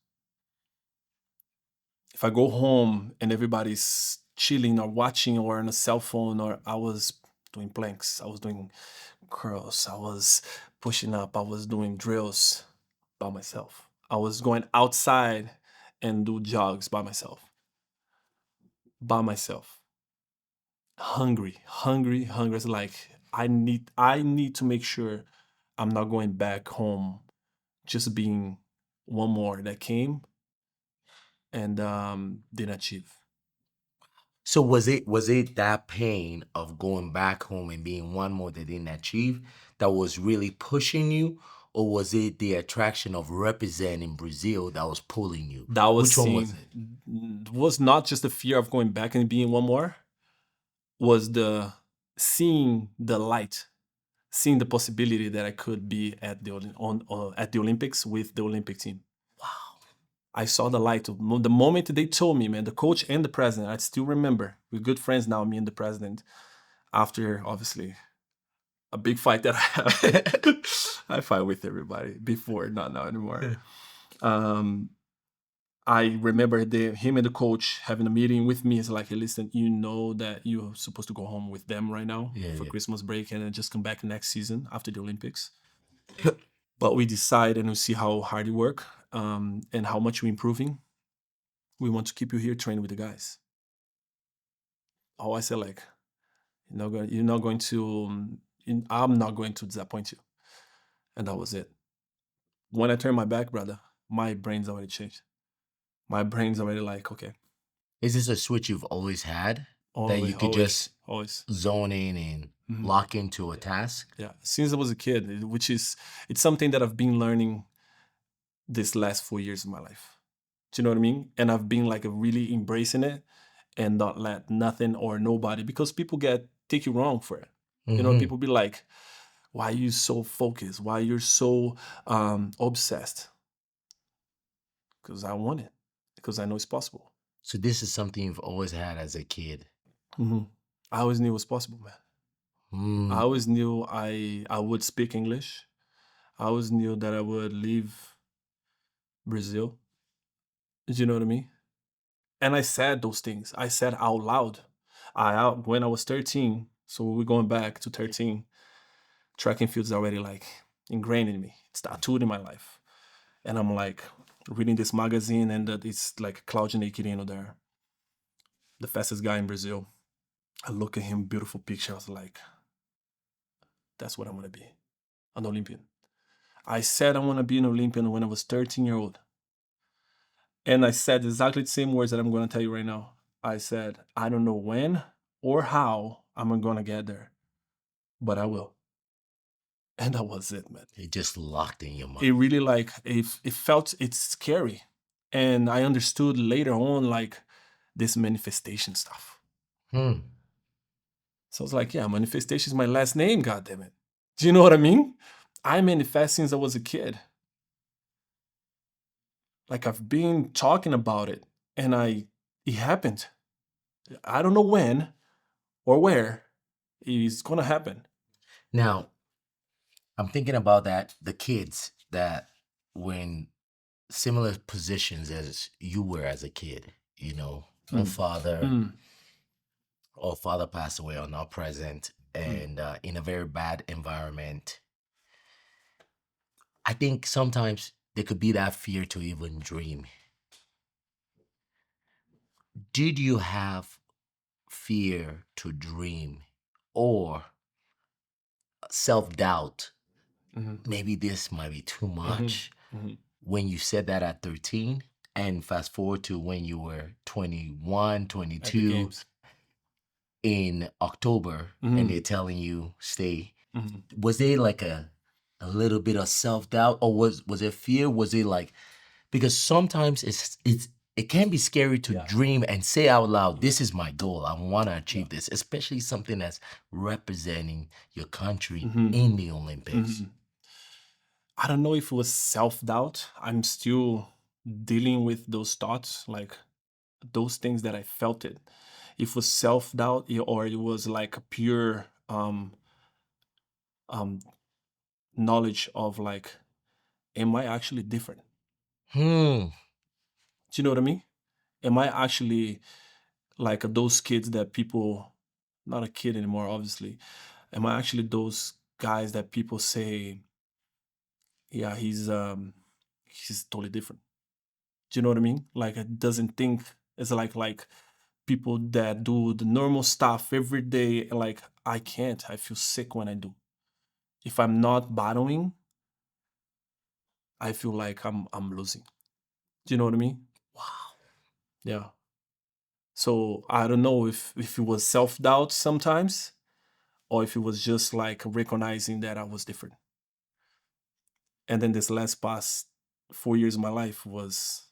If I go home and everybody's chilling or watching or on a cell phone, or I was doing planks, I was doing curls, I was pushing up, I was doing drills by myself. I was going outside and do jogs by myself. By myself. Hungry, hungry, hungry. It's like I need to make sure I'm not going back home just being one more that came and didn't achieve. So was it that pain of going back home and being one more that didn't achieve that was really pushing you, or was it the attraction of representing Brazil that was pulling you? That was Which one was seeing it? was not just the fear of going back and being one more, was the seeing the light, seeing the possibility that I could be at the at the Olympics with the Olympic team. Wow. I saw the light. The moment they told me, man, the coach and the president, I still remember. We're good friends now, me and the president. After obviously a big fight that I have, I fight with everybody before, not now anymore. um, I remember him and the coach having a meeting with me. It's like, hey, listen, you know that you're supposed to go home with them right now Yeah, for yeah. Christmas break and then just come back next season after the Olympics. But we decide and we see how hard you work and how much you're improving. We want to keep you here training with the guys. Oh, I said like, you're not going to, I'm not going to disappoint you. And that was it. When I turned my back, brother, my brain's already changed. My brain's already like, okay, Is this a switch you've always had that you always, could always, just always. zone in and lock into a task? Yeah, since I was a kid, which is, it's something that I've been learning this last 4 years of my life. Do you know what I mean? And I've been like really embracing it and not let nothing or nobody, because people take you wrong for it. You know, people be like, why are you so focused? Why you're so obsessed? Because I want it. Because I know it's possible. So this is something you've always had as a kid. I always knew it was possible, man. I always knew I would speak English. I always knew that I would leave Brazil. Do you know what I mean? And I said those things. I said out loud. When I was 13, so we're going back to 13, track and field is already like ingrained in me. It's tattooed in my life. And I'm like reading this magazine and that it's like Claudio Quirino there, the fastest guy in Brazil. I look at him, beautiful picture. I was like, that's what I want to be, an Olympian. I said I want to be an Olympian when I was 13-year old. And I said exactly the same words that I'm going to tell you right now. I said, I don't know when or how I'm going to get there, but I will. And that was it, man. It just locked in your mind. It really like, it felt, it's scary. And I understood later on, like this manifestation stuff. So I was like, yeah, manifestation is my last name, goddammit. Do you know what I mean? I manifest since I was a kid. Like I've been talking about it, and it happened. I don't know when or where it's gonna happen. Now, I'm thinking about that the kids that were in similar positions as you were as a kid, you know, no Mm, father mm, or father passed away or not present, mm, and in a very bad environment. I think sometimes there could be that fear to even dream. Did you have fear to dream or self doubt? mhm, Maybe this might be too mhm, much mhm. when you said that at 13, and fast forward to when you were 21, At the 22 games. in October, and Mhm, they're telling you stay. mhm. Was there like a little bit of self doubt, or was it fear? Was it like, because sometimes it can be scary to Yeah, dream and say out loud, yeah, this is my goal, I want to yeah. achieve this, especially something that's representing your country Mhm, in the Olympics. mhm. I don't know if it was self-doubt. I'm still dealing with those thoughts, like those things that I felt it. If it was self-doubt or it was like a pure um knowledge of like, am I actually different? Hmm. Do you know what I mean? Am I actually like those kids that people, not a kid anymore, obviously. Am I actually those guys that people say, yeah, he's totally different. Do you know what I mean? Like it doesn't think it's like people that do the normal stuff every day. Like I can't. I feel sick when I do. If I'm not battling, I feel like I'm losing. Do you know what I mean? Wow. Yeah. So I don't know if it was self doubt sometimes, or if it was just like recognizing that I was different. And then this last past 4 years of my life was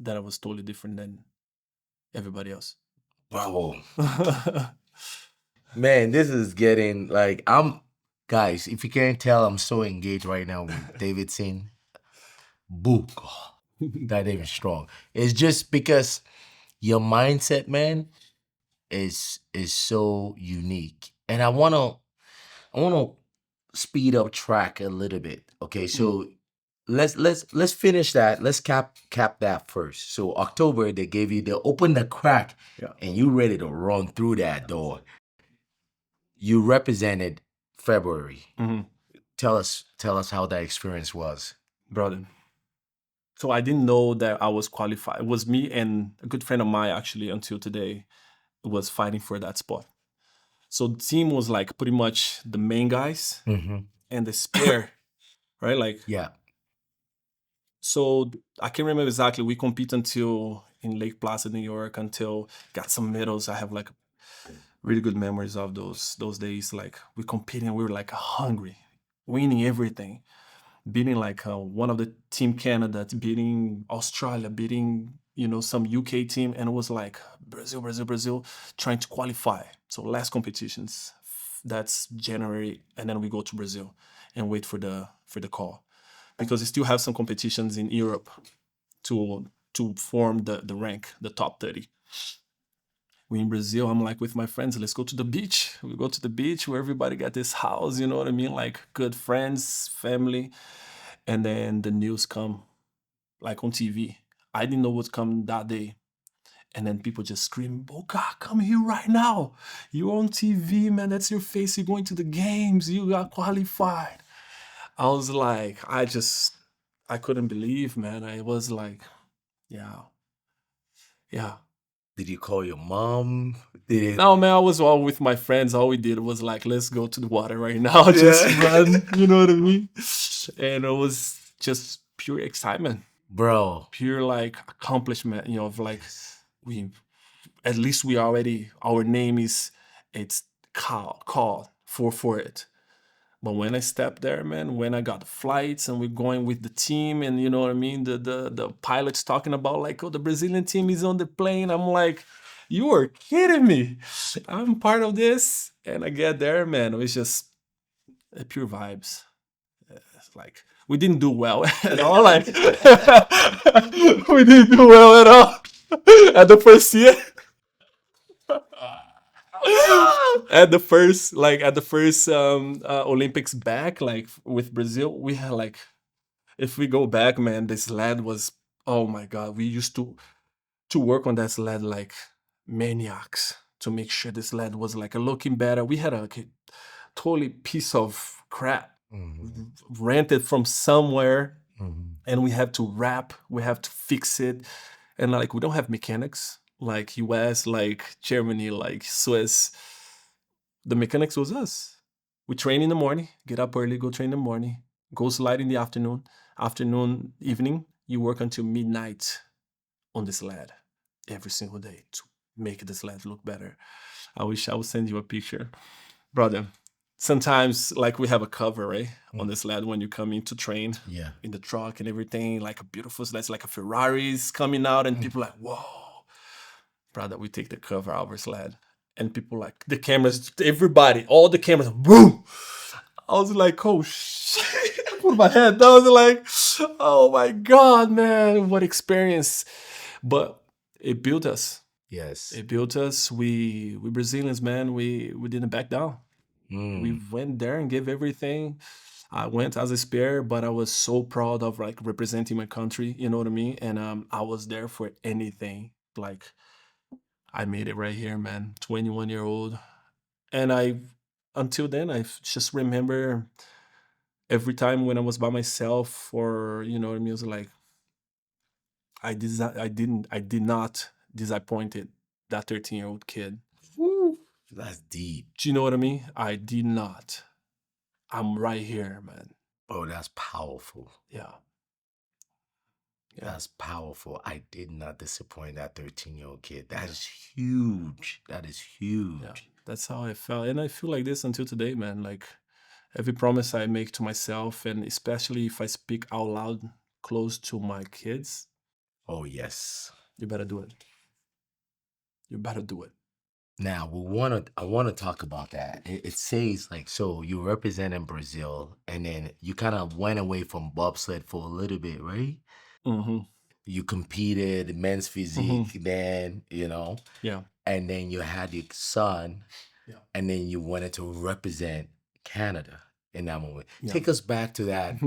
that I was totally different than everybody else. Bro, man, this is getting like, I'm, guys, if you can't tell, I'm so engaged right now with Davidson. Book. That even strong. It's just because your mindset, man, is so unique. And I wanna speed up track a little bit. Okay, Mm, so let's finish that. Let's cap that first. So October they gave you, they opened the crack yeah. and you ready to run through that door. You represented February. Mhm. Tell us how that experience was. Brother. So I didn't know that I was qualified. It was me and a good friend of mine actually until today was fighting for that spot. So the team was like pretty much the main guys Mm-hmm. and the spare, right? Like Yeah. so I can't remember exactly. We compete until in Lake Placid, New York, until got some medals. I have like really good memories of those days. Like we competing, we were like hungry, winning everything, beating like one of the team Canada, beating Australia, beating some UK team, and it was like Brazil, Brazil, Brazil, trying to qualify. So last competitions, that's January, and then we go to Brazil and wait for the call because we still have some competitions in Europe to form the rank, the top 30. We in Brazil, I'm like with my friends, let's go to the beach. We go to the beach where everybody got this house, you know what I mean? Like good friends, family. And then the news come like on TV. I didn't know what's coming that day. And then people just scream, Boca, come here right now. You're on TV, man. That's your face. You're going to the games. You got qualified. I was like, I couldn't believe, man. I was like, yeah, yeah. Did you call your mom? Did No, man, I was all with my friends. All we did was like, let's go to the water right now, it? just Yeah. run. You know what I mean? And it was just pure excitement, Bro. pure like accomplishment. Of like we, at least we already our name is it's called for it. But when I stepped there, man, when I got the flights and we're going with the team, and you know what I mean, the pilots talking about like, oh, the Brazilian team is on the plane. I'm like, you are kidding me. I'm part of this. And I get there, man, it was just pure vibes. It's like We didn't do well at all. Like we didn't do well at all at the first year. At the first Olympics back, like with Brazil, we had like, if we go back, man, this sled was, oh my god, we used to work on that sled like maniacs to make sure this sled was like looking better. We had a totally piece of crap Mhm. rented from somewhere, Mhm. and we have to wrap, we have to fix it, and like we don't have mechanics like US, like Germany, like Swiss. The mechanics was us. We train in the morning, get up early, go train in the morning, go slide in the afternoon, evening. You work until midnight on the sled every single day to make the sled look better. I wish I would send you a picture, brother. Sometimes, like, we have a cover, right, on the sled when you come in to train Yeah. in the truck and everything, like a beautiful sled, like a Ferrari's coming out, and people like, whoa, brother. We take the cover out of our sled, and people like the cameras, everybody, all the cameras, boom. I was like, oh shit. I put my head down. I was like, oh my god, man, what experience. But it built us. Yes. It built us. We Brazilians, man, we didn't back down. We Mm. went there and gave everything. I went as a spare, but I was so proud of like representing my country, you know what I mean? And I was there for anything. Like, I made it right here, man. 21-year old. And I, until then, I just remember every time when I was by myself, or you know what I mean, it was like I did not disappointed that 13-year-old kid. Woo. That's deep. Do you know what I mean? I did not. I'm right here, man. Oh, that's powerful. Yeah. Yeah. That's powerful. I did not disappoint that 13-year-old kid. That is huge. That is huge. Yeah. That's how I felt. And I feel like this until today, man. Like, every promise I make to myself, and especially if I speak out loud close to my kids, Oh, yes. you better do it. You better do it. Now I want to talk about that. It says like, so you representing Brazil, and then you kind of went away from bobsled for a little bit, right? Mm-hmm. You competed men's physique, then Yeah. and then you had your son, Yeah. and then you wanted to represent Canada in that moment. Yeah. Take us back to that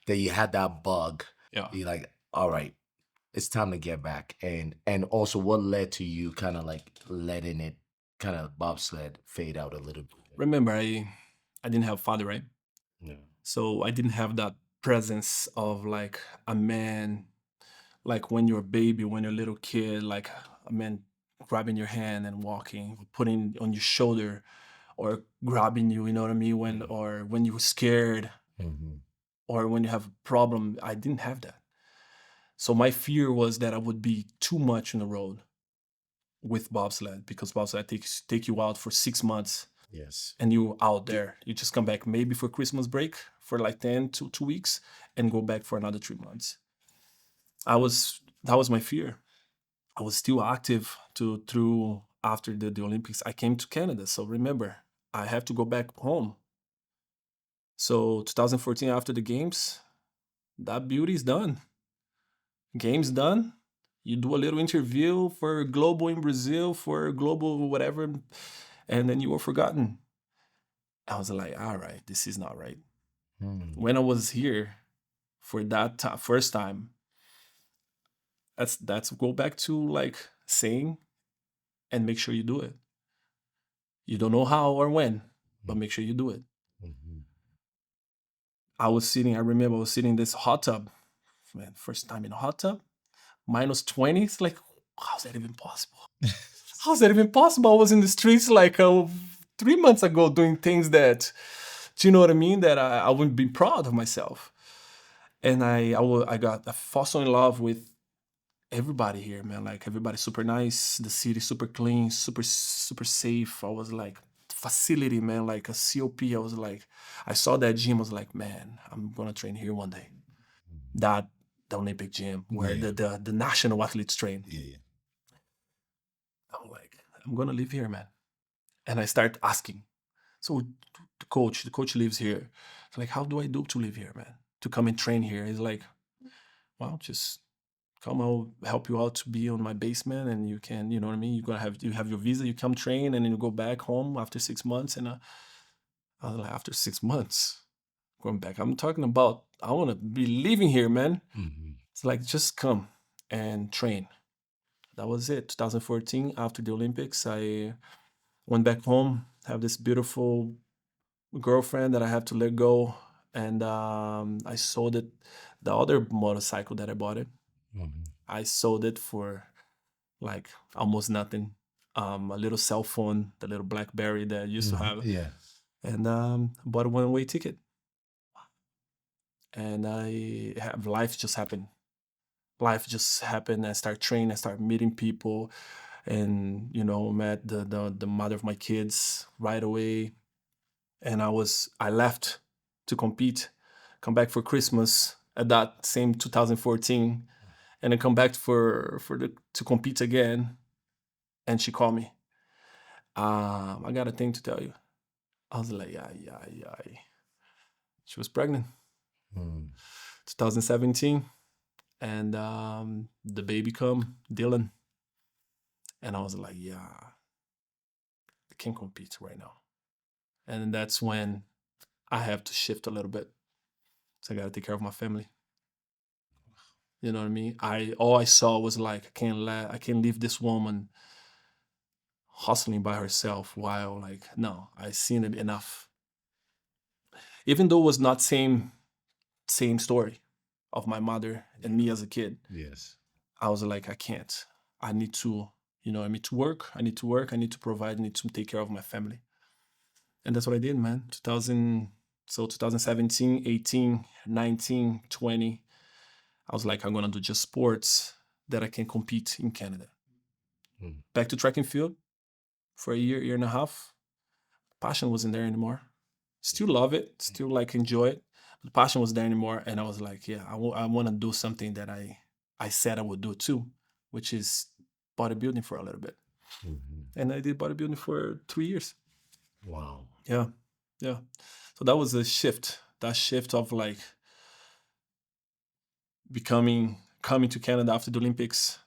that you had that bug. Yeah. You're like, all right, it's time to get back. And also what led to you kind of like letting it kind of bobsled fade out a little bit? Remember, I didn't have a father, right? Yeah. So I didn't have that presence of like a man, like when you're a baby, when you're a little kid, like a man grabbing your hand and walking, putting on your shoulder, or grabbing you, you know what I mean? Or when you were scared, Mm-hmm. or when you have a problem. I didn't have that. So my fear was that I would be too much on the road with bobsled, because bobsled take you out for 6 months, Yes. and you out there. You just come back maybe for Christmas break for like 10 to 2 weeks, and go back for another 3 months. That was my fear. I was still active through after the Olympics. I came to Canada, so remember, I have to go back home. So 2014, after the games, that beauty is done. Games done. You do a little interview for Global in Brazil, for Global whatever, and then you were forgotten. I was like, all right, this is not right. When I was here for that first time, that's go back to like saying, and make sure you do it. You don't know how or when, but make sure you do it. Mm-hmm. I remember I was sitting in this hot tub, man, first time in a hot tub, -20. It's like, how's that even possible? How's that even possible? I was in the streets like 3 months ago doing things that, do you know what I mean? That I wouldn't be proud of myself. And I got fall so in love with everybody here, man. Like, everybody's super nice. The city super clean, super safe. I was like, facility, man, like a COP. I was like, I saw that gym. I was like, man, I'm gonna train here one day. That the Olympic gym where the national athletes train. Yeah. I'm like, I'm gonna live here, man. And I start asking. So the coach lives here. It's like, how do I do to live here, man? to come and train here. He's like, well, just come, I'll help you out to be on my basement, and you can, you know what I mean? You have your visa, you come train, and then you go back home after 6 months. And I was like, after 6 months, going back. I'm talking about, I want to be living here, man. It's like, just come and train. That was it. 2014, after the Olympics, I went back home, have this beautiful girlfriend that I have to let go. And I sold it, the other motorcycle that I bought it. I sold it for like almost nothing. A little cell phone, the little BlackBerry that I used to have, Yeah. and bought a one-way ticket. And I have life just happened. Life just happened. I start training. I start meeting people, and met the mother of my kids right away. And I left to compete, come back for Christmas at that same 2014, and then come back to compete again. And she called me. I got a thing to tell you. I was like, yeah, yeah, yeah. She was pregnant. 2017, and the baby come, Dylan. And I was like, yeah, I can't compete right now. And that's when I have to shift a little bit. So I got to take care of my family. You know what I mean? All I saw was like, I can't leave this woman hustling by herself while, like, no, I seen it enough. Even though it was not same story of my mother and me as a kid. Yes. I was like, I can't. I need to, I need to work. I need to work. I need to provide. I need to take care of my family. And that's what I did, man. 2017, 18, 19, 20. I was like, I'm going to do just sports that I can compete in Canada. Back to track and field for a year and a half. Passion wasn't there anymore. Still love it. Still like enjoy it. But the passion wasn't there anymore. And I was like, yeah, I want to do something that I said I would do too, which is bodybuilding for a little bit. And I did bodybuilding for 3 years. Wow. Yeah. Yeah. So that was a shift. That shift of like coming to Canada after the Olympics,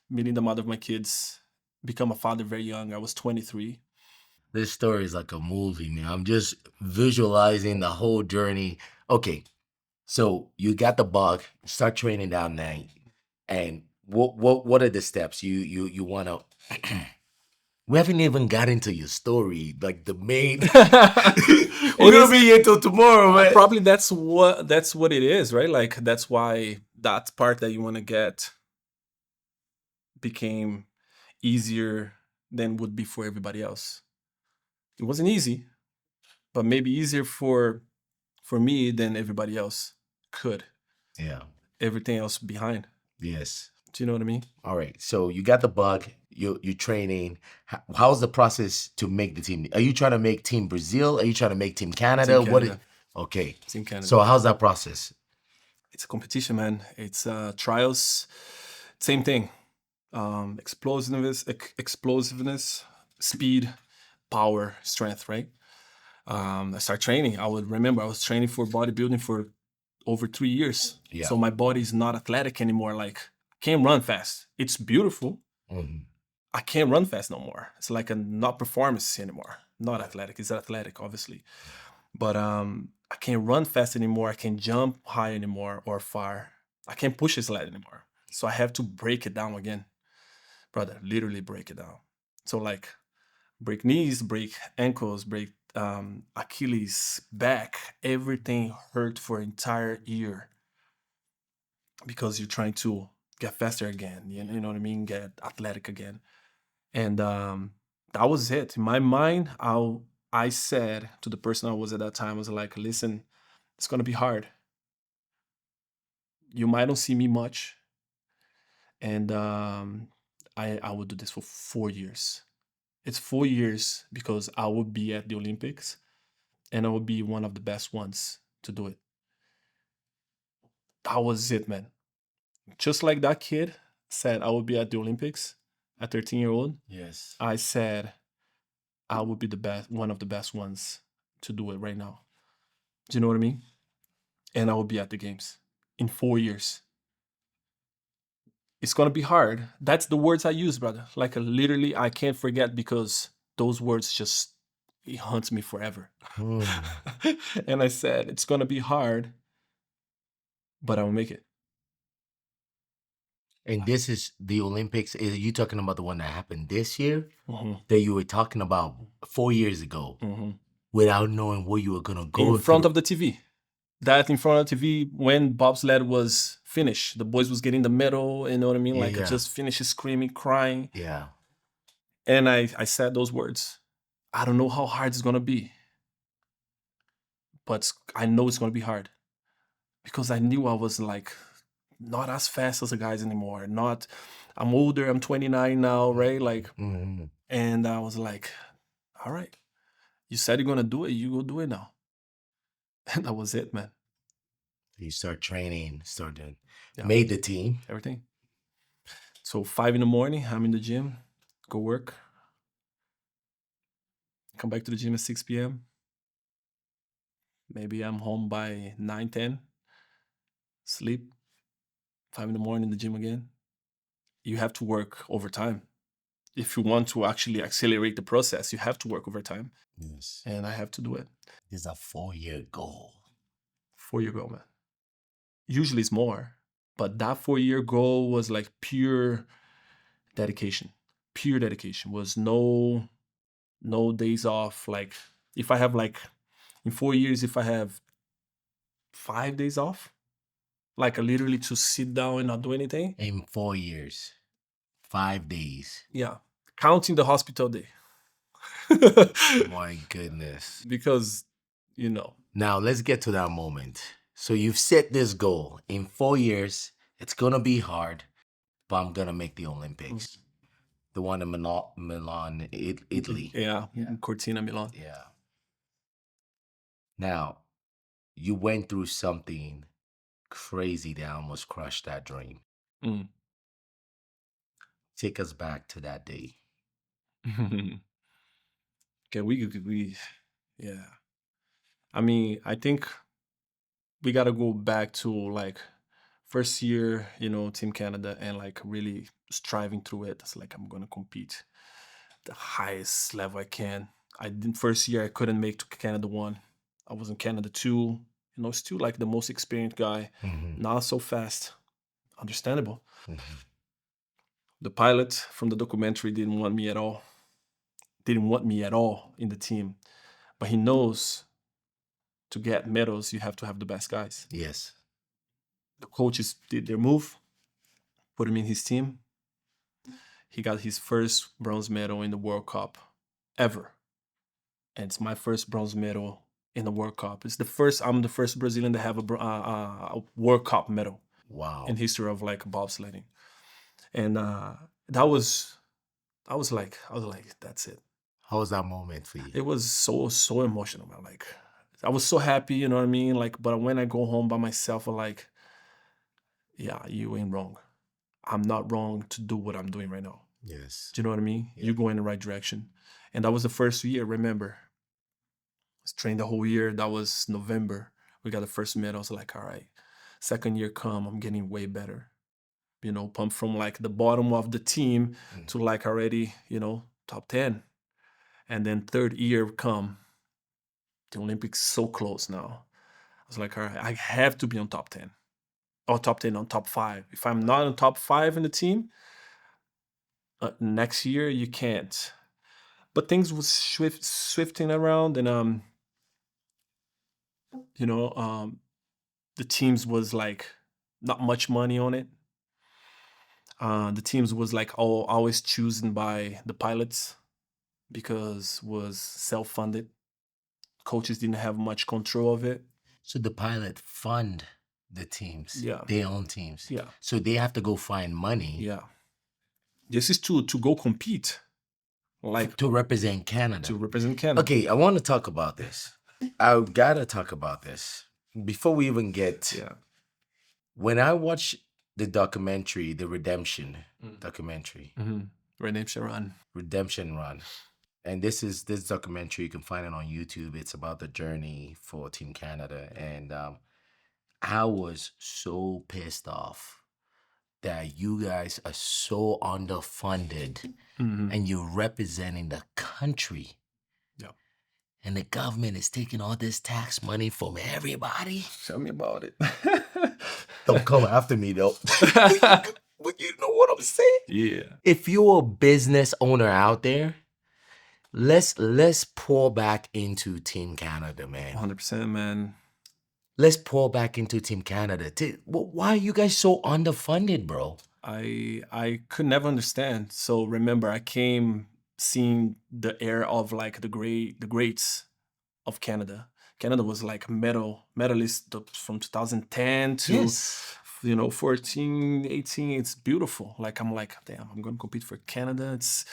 meeting the mother of my kids, become a father very young. I was 23. This story is like a movie, man. I'm just visualizing the whole journey. Okay, so you got the bug, start training down there, and what are the steps you want to? We haven't even got into your story, like the main. We're gonna be here till tomorrow, man. Probably that's what it is, right? Like that's why that part that you want to get became easier than would be for everybody else. It wasn't easy, but maybe easier for me than everybody else could. Yeah. Everything else behind. Yes. Do you know what I mean? All right. So you got the bug. You training. How's the process to make the team? Are you trying to make Team Brazil? Are you trying to make Team Canada? Team What? Canada. Okay. Team Canada. So how's that process? It's a competition, man. It's trials. Same thing. Explosiveness, speed, power, strength. Right. I started training. I would remember I was training for bodybuilding for over 3 years. Yeah. So my body is not athletic anymore. Like I can't run fast. It's beautiful. I can't run fast no more. It's like a not performance anymore. Not athletic. It's athletic, obviously. But I can't run fast anymore. I can't jump high anymore or far. I can't push a sled anymore. So I have to break it down again. Brother, literally break it down. So like break knees, break ankles, break Achilles, back, everything hurt for an entire year because you're trying to get faster again. You know what I mean? Get athletic again. And that was it. In my mind, I said to the person I was at that time, I was like, listen, it's going to be hard. You might not see me much. And I will do this for 4 years. It's 4 years because I will be at the Olympics and I will be one of the best ones to do it. That was it, man. Just like that kid said, I will be at the Olympics at 13-year-old. Yes. I said, I will be the best, one of the best ones to do it right now. Do you know what I mean? and I will be at the games in 4 years. It's gonna be hard. That's the words I use, brother. Like literally, I can't forget because those words just it haunts me forever. And I said, it's gonna be hard, but I will make it. And this is the Olympics. Are you talking about the one that happened this year Mhm, that you were talking about 4 years ago mhm. without knowing where you were gonna go In front through? of the TV. That in front of the TV when bobsled was finished. The boys was getting the medal, you know what I mean? Yeah, Like yeah. just finished screaming, crying. Yeah. And I said those words. I don't know how hard it's gonna be, but I know it's gonna be hard because I knew I was like not as fast as the guys anymore. Not, I'm older. I'm 29 now, right? Like, Mhm. and I was like, all right, you said you're gonna do it. You go do it now. And that was it, man. You start training, started, Yeah, made the team. everything. So 5 in the morning, I'm in the gym, go work, come back to the gym at 6 p.m. Maybe I'm home by 9, 10, sleep, 5 in the morning in the gym again. You have to work overtime. If you want to actually accelerate the process, you have to work overtime. Yes. And I have to do it. It's a 4-year goal. 4-year goal, man. Usually it's more, but that 4-year goal was like pure dedication. Pure dedication. Was no days off. Like if I have like in 4 years, if I have 5 days off, like literally to sit down and not do anything. In 4 years, 5 days. Yeah. Counting the hospital day. My goodness. Because, you know. Now let's get to that moment. So you've set this goal. In 4 years, it's gonna be hard, but I'm gonna make the Olympics. The one in Milan, Italy. Yeah, Cortina, Milan. Yeah. Now, you went through something crazy that almost crushed that dream. Mm. Take us back to that day. Okay, we yeah. I mean, I think we gotta go back to like first year, you know, Team Canada and like really striving through it. It's like I'm gonna compete the highest level I can. I didn't first year I couldn't make to Canada 1. I was in Canada 2. You know, still like the most experienced guy. Mhm. Not so fast. Understandable. Mhm. The pilot from the documentary didn't want me at all. Didn't want me at all in the team. But he knows to get medals, you have to have the best guys. Yes. The coaches did their move, put him in his team. He got his first bronze medal in the World Cup ever. And it's my first bronze medal in the World Cup. It's the first, I'm the first Brazilian to have a World Cup medal Wow. in history of like bobsledding. And that was like, that's it. How was that moment for you? It was so emotional, man. Like I was so happy, you know what I mean? Like, but when I go home by myself, I'm like, yeah, you ain't wrong. I'm not wrong to do what I'm doing right now. Yes. Do you know what I mean? Yeah. You're going in the right direction. And that was the first year, remember. I was trained the whole year. That was November. We got the first medal. I was like, all right. Second year come, I'm getting way better. You know, pumped from like the bottom of the team to like already, you know, top 10. And then third year come, the Olympics so close now. I was like, all right, I have to be on top 10. Or top 10 on top 5. If I'm not on top 5 in the team, next year you can't. But things was swifting around and you know, the teams was like not much money on it. The teams was like always chosen by the pilots because was self-funded. Coaches didn't have much control of it. So the pilot fund the teams, Yeah. their own teams. Yeah. So they have to go find money Yeah. This is to go compete, like to represent Canada. to represent Canada. Okay, I want to talk about this. I gotta talk about this before we even get. Yeah. When I watch the documentary, the Redemption documentary, Redemption Run, and this documentary, you can find it on YouTube. It's about the journey for Team Canada, and I was so pissed off that you guys are so underfunded and you're representing the country. Yeah. And the government is taking all this tax money from everybody. Tell me about it. Don't come after me though. But you know what I'm saying? Yeah. If you're a business owner out there, let's pour back into Team Canada, man. 100%, man. Let's pour back into Team Canada. Why are you guys so underfunded, bro? I could never understand. So remember, I came seeing the era of like the greats of Canada. Canada was like medalist from 2010 to Yes. 14, 18. It's beautiful. Like I'm like, damn, I'm gonna compete for Canada. It's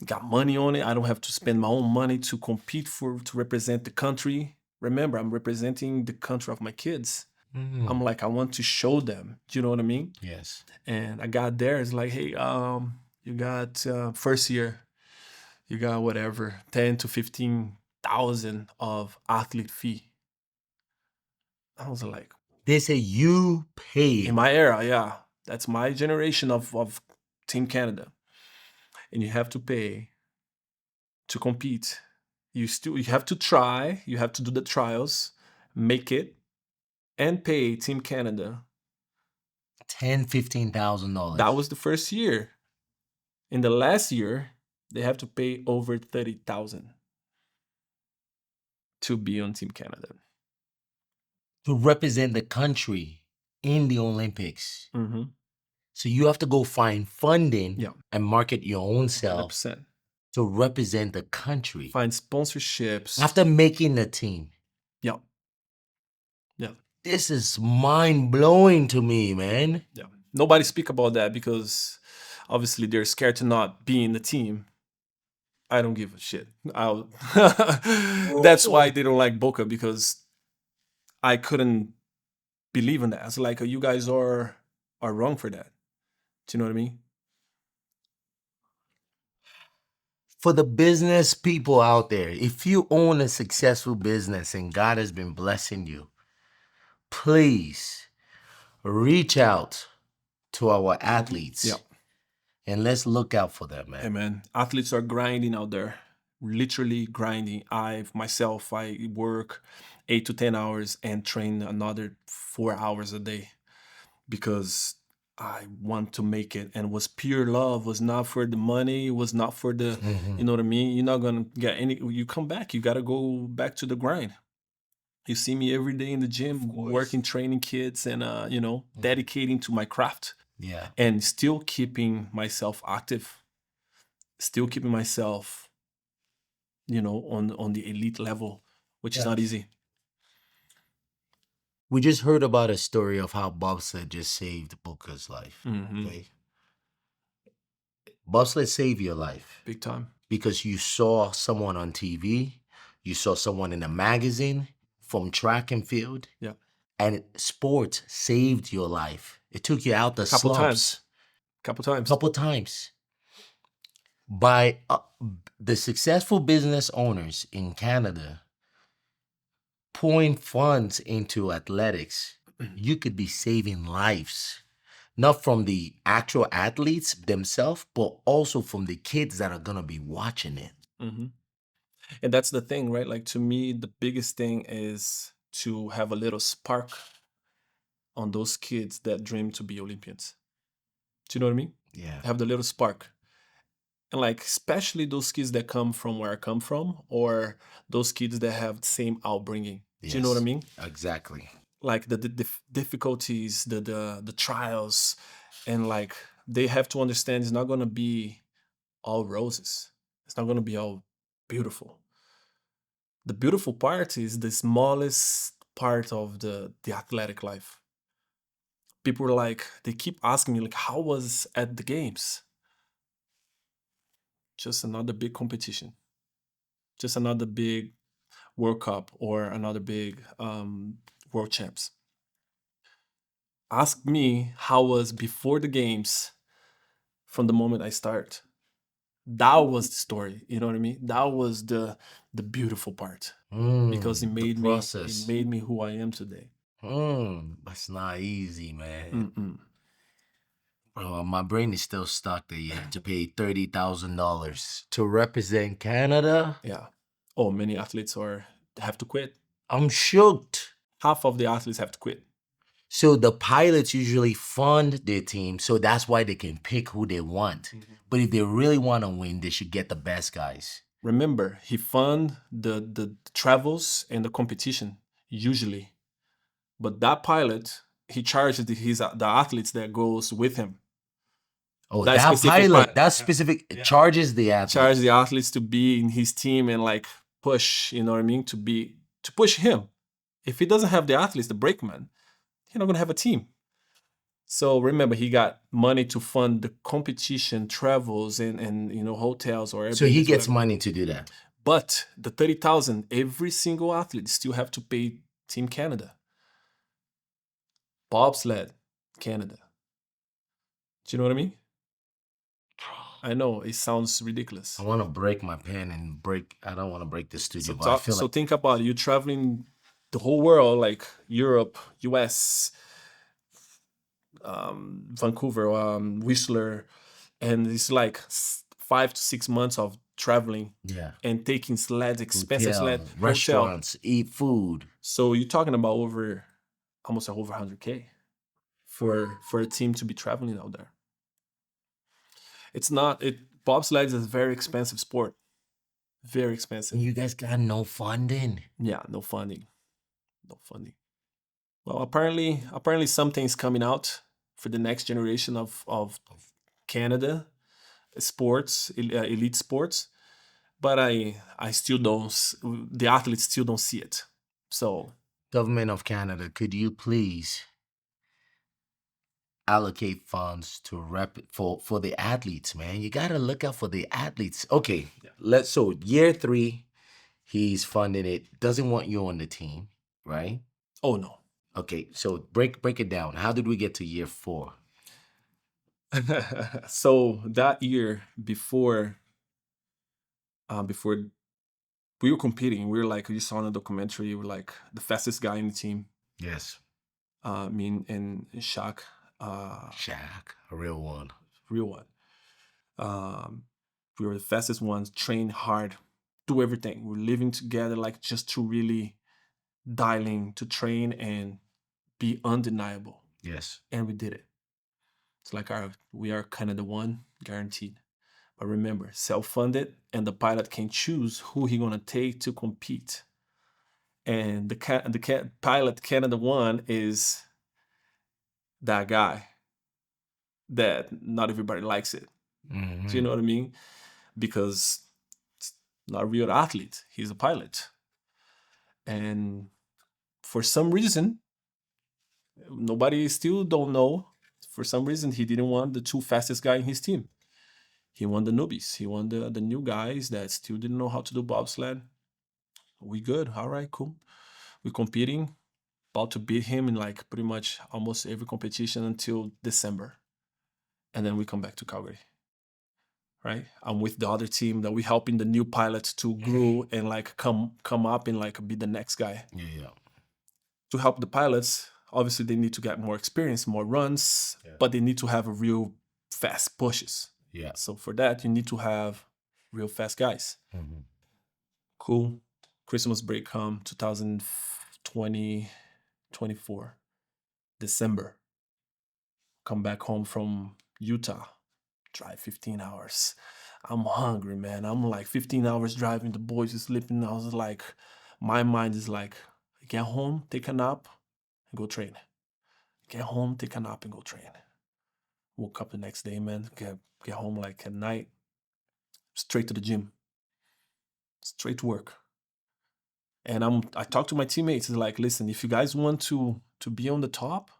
got money on it. I don't have to spend my own money to compete to represent the country. Remember, I'm representing the country of my kids. I'm like, I want to show them. Do you know what I mean? Yes. And I got there. It's like, hey, you got first year, you got whatever 10 to 15,000 of athlete fee. I was like, They say you pay. in my era, yeah, that's my generation of Team Canada, and you have to pay to compete. You have to try. You have to do the trials, make it, and pay Team Canada. $10,000-$15,000. That was the first year. In the last year, they have to pay over 30,000 to be on Team Canada. To represent the country in the Olympics. Mm-hmm. So you have to go find funding Yeah. and market your own self 100%. to represent the country. Find sponsorships. After making the team. Yeah. Yeah. This is mind-blowing to me, man. Yeah. Nobody speak about that because obviously they're scared to not be in the team. I don't give a shit. That's why they don't like Boca, because I couldn't believe in that. It's like, you guys are wrong for that. Do you know what I mean? For the business people out there, if you own a successful business and God has been blessing you, please reach out to our athletes. Yeah. And let's look out for them, man. Hey, man, athletes are grinding out there, literally grinding. I work 8 to 10 hours and train another 4 hours a day because I want to make it, and was pure love. Was not for the money. Was not for the, you know what I mean? You're not gonna get any. You come back. You gotta go back to the grind. You see me every day in the gym, working, training kids, and dedicating to my craft. Yeah. And still keeping myself active, still keeping myself, on the elite level, which is not easy. We just heard about a story of how bobsled just saved Booker's life. Okay? Bobsled saved your life Big time. because you saw someone on TV, you saw someone in a magazine from track and field. Yeah. And sports saved your life. It took you out the Couple slumps. Couple times. By the successful business owners in Canada pouring funds into athletics, you could be saving lives. Not from the actual athletes themselves, but also from the kids that are going to be watching it. And that's the thing, right? Like, to me, the biggest thing is to have a little spark on those kids that dream to be Olympians. Do you know what I mean? Yeah. Have the little spark. And like, especially those kids that come from where I come from, or those kids that have the same upbringing. Do you know what I mean? Exactly. Like the difficulties, the trials, and like, they have to understand it's not going to be all roses. It's not going to be all beautiful. The beautiful part is the smallest part of the athletic life. People are like, they keep asking me, like, how was at the games? Just another big competition. Just another big World Cup or another big World Champs. Ask me how was before the games from the moment I start. That was the story. You know what I mean? That was the beautiful part, because it made me who I am today. That's not easy, man. Mm-mm. Bro, my brain is still stuck that you had to pay $30,000 to represent Canada. Yeah. Oh, many athletes have to quit. I'm shocked. Half of the athletes have to quit. So the pilots usually fund their team, so that's why they can pick who they want. But if they really want to win, they should get the best guys. Remember, he fund the travels and the competition usually, but that pilot, he charges the athletes that goes with him. Oh, That that specific pilot, that specific charges the athlete. charge the athletes to be in his team and like push, you know what I mean, to push him. If he doesn't have the athletes, the brakeman, he's not gonna have a team. So remember, he got money to fund the competition, travels, and hotels or So he Airbnbs, gets whatever. money to do that. But the 30,000, every single athlete still have to pay Team Canada. Bobsled, Canada. Do you know what I mean? I know it sounds ridiculous. I want to break my pen and I don't want to break the studio, but I feel So like think about it. You're traveling the whole world, like Europe, US, Vancouver, Whistler, and it's like 5 to 6 months of traveling yeah, and taking sleds, expensive hotel, sled, hotel. restaurants, eat food. So you're talking about almost over 100K for a team to be traveling out there. It's not it. Bobsled is a very expensive sport. Very expensive. And you guys got no funding. Yeah, no funding. No funding. Well, apparently something's coming out for the next generation of Canada sports, elite sports, but I still don't. The athletes still don't see it. So Government of Canada, could you please allocate funds to for the athletes, man? You gotta look out for the athletes. Okay, so year 3, he's funding it. Doesn't want you on the team, right? oh no. Okay, so break it down. How did we get to year 4? So that year before we were competing, we were like, you saw in the documentary, we were like the fastest guy in the team. Yes, Me and Shaq, Shaq, a real one. real one. We were the fastest ones, train hard, do everything. We're living together, like just to really dialing to train and be undeniable. Yes. And we did it. It's like we are kind of the one guaranteed. But remember, self-funded, and the pilot can choose who he gonna take to compete. And the pilot Canada one is that guy that not everybody likes it. Mhm. Do you know what I mean? Because it's not a real athlete. He's a pilot. And for some reason, nobody still don't know. For some reason, he didn't want the 2 fastest guy in his team. He wanted the newbies. He wanted the new guys that still didn't know how to do bobsled. We good. All right, cool. We're competing, about to beat him in like pretty much almost every competition until December. And then we come back to Calgary. Right? I'm with the other team that we helping the new pilots to grow and like come up and like be the next guy. Yeah. To help the pilots, obviously they need to get more experience, more runs, but they need to have a real fast pushes. Yeah. So for that, you need to have real fast guys. Mm-hmm. Cool. Christmas break come 2020, 24, December. Come back home from Utah, drive 15 hours. I'm hungry, man. I'm like 15 hours driving. The boys are sleeping. I was like, my mind is like, get home, take a nap, and go train. Get home, take a nap, and go train. Woke up the next day, man. Get home like at night, straight to the gym, straight to work. And I talk to my teammates. It's like, listen, if you guys want to be on the top,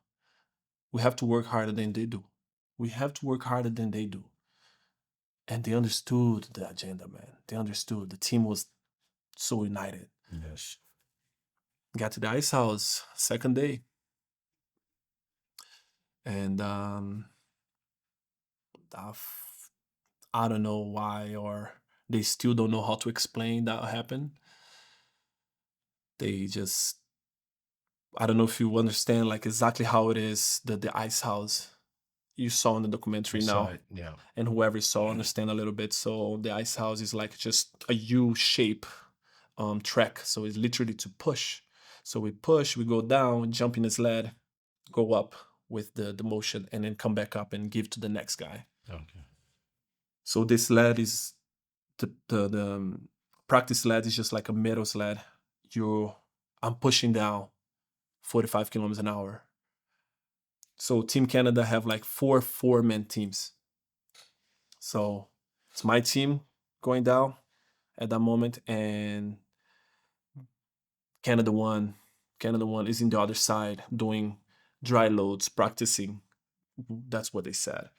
we have to work harder than they do. We have to work harder than they do. And they understood the agenda, man. They understood. The team was so united. Yes. Got to the ice house, second day. And I don't know why, or they still don't know how to explain that happened. They just I don't know if you understand like exactly how it is, the ice house you saw in the I documentary saw now, it. Yeah. and whoever saw understand a little bit. So the ice house is like just a U shape track. So it's literally to push. So we push, we go down, jump in the sled, go up with the motion, and then come back up and give to the next guy. Okay. So this sled is the practice sled is just like a metal sled. You I'm pushing down 45 kilometers an hour. So Team Canada have like four-man teams. So it's my team going down at that moment, and Canada one. Canada one is in the other side doing dry loads, practicing. That's what they said.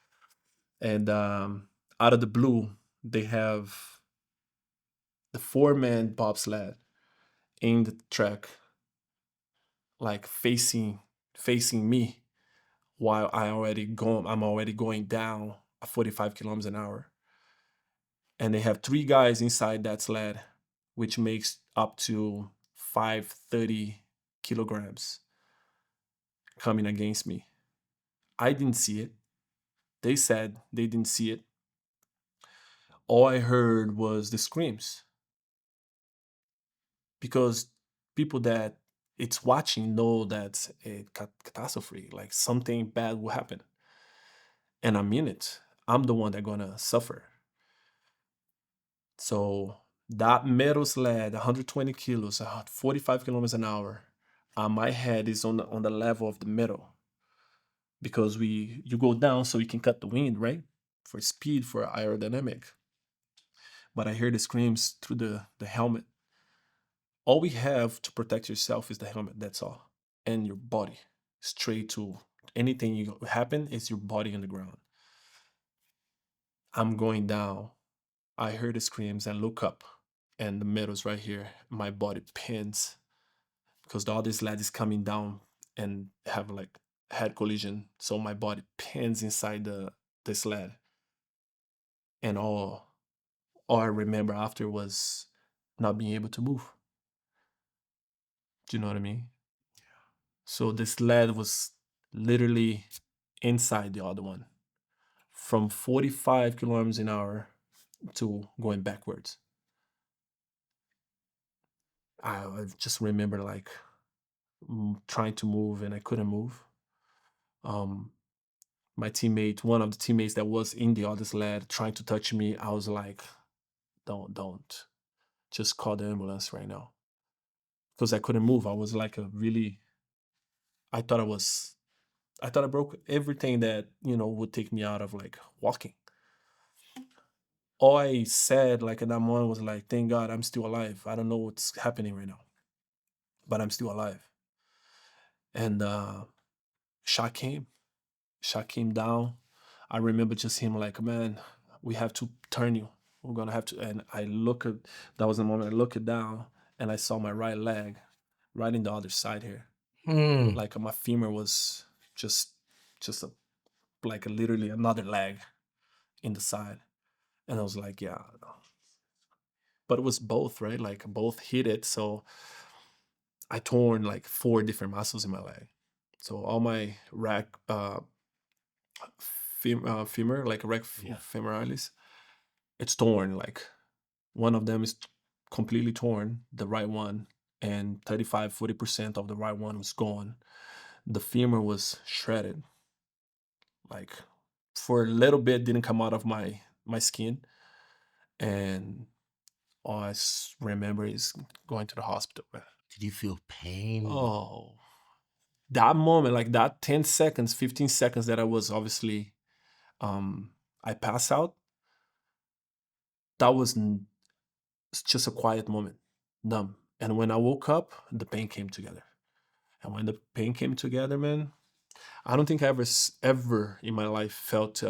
And out of the blue, they have the four-man bobsled in the track, like facing me, while I'm already going down at 45 kilometers an hour. And they have three guys inside that sled, which makes up to 530 kilograms coming against me. I didn't see it. They said they didn't see it. All I heard was the screams, because people that it's watching know that's a catastrophe, like something bad will happen. And I'm in it. I'm the one that's gonna suffer. So that metal sled, 120 kilos, 45 kilometers an hour, my head is on the level of the metal, because you go down so you can cut the wind, right? For speed, for aerodynamic. But I hear the screams through the helmet. All we have to protect yourself is the helmet. That's all, and your body. Straight to anything you happen is your body on the ground. I'm going down. I hear the screams and look up, and the metal's right here. My body pins because the other sled is coming down and have like head collision. So my body pins inside the sled, and all I remember after was not being able to move. Do you know what I mean? So the sled was literally inside the other one, from 45 kilometers an hour to going backwards. I just remember like trying to move and I couldn't move. Um, my teammate, one of the teammates that was in the other sled, trying to touch me. I was like, don't, just call the ambulance right now, because I couldn't move. I was like a really, I thought I was, I thought I broke everything that would take me out of like walking. All I said like at that moment was like, thank God I'm still alive. I don't know what's happening right now, but I'm still alive. And shot came. Shot came down. I remember just him like, man, we have to turn you. We're gonna have to. And I look at that was the moment I look it down and I saw my right leg right in the other side here. Hmm. Like my femur was just a, like literally another leg in the side. And I was like, yeah. But it was both, right? Like both hit it. So I torn like four different muscles in my leg. So all my femur, like Yeah. femoralis, it's torn. Like one of them is completely torn, the right one, and 35-40% of the right one was gone. The femur was shredded. Like for a little bit, didn't come out of my skin, and all remember is going to the hospital. Did you feel pain? Oh, that moment, like that 10 seconds, 15 seconds that I was obviously, I passed out, that was just a quiet moment, numb. And when I woke up, the pain came together. And when the pain came together, man, I don't think I ever in my life felt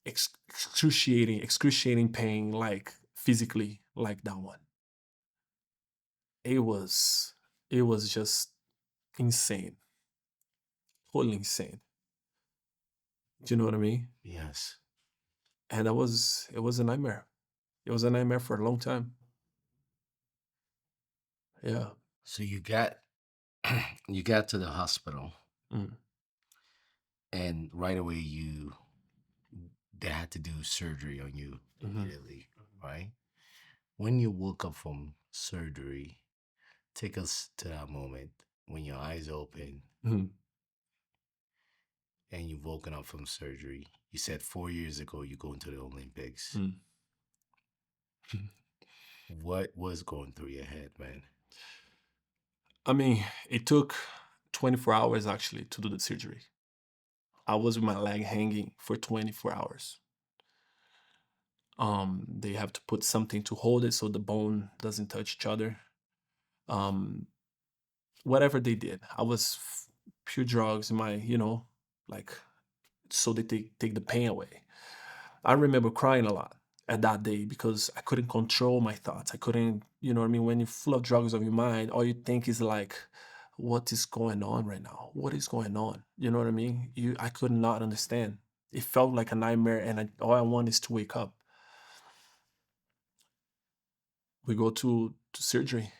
excruciating pain like physically like that one. It was, it was just insane, totally insane. Do you know what I mean? Yes. And it was a nightmare. It was a nightmare for a long time. Yeah. So you got You got to the hospital, Mm. and right away they had to do surgery on you Mhm. immediately, right? When you woke up from surgery, take us to that moment when your eyes open Mhm. and you've woken up from surgery. You said 4 years ago you go into the Olympics. Mm. What was going through your head, man? I mean, it took 24 hours actually to do the surgery. I was with my leg hanging for 24 hours. They have to put something to hold it so the bone doesn't touch each other. Um, Whatever they did, I was pure drugs in my, like so they take the pain away. I remember crying a lot at that day because I couldn't control my thoughts. I couldn't, you know what I mean? When you're full of drugs of your mind, all you think is like, what is going on right now? What is going on? You know what I mean? I could not understand. It felt like a nightmare, and all I want is to wake up. We go to surgery.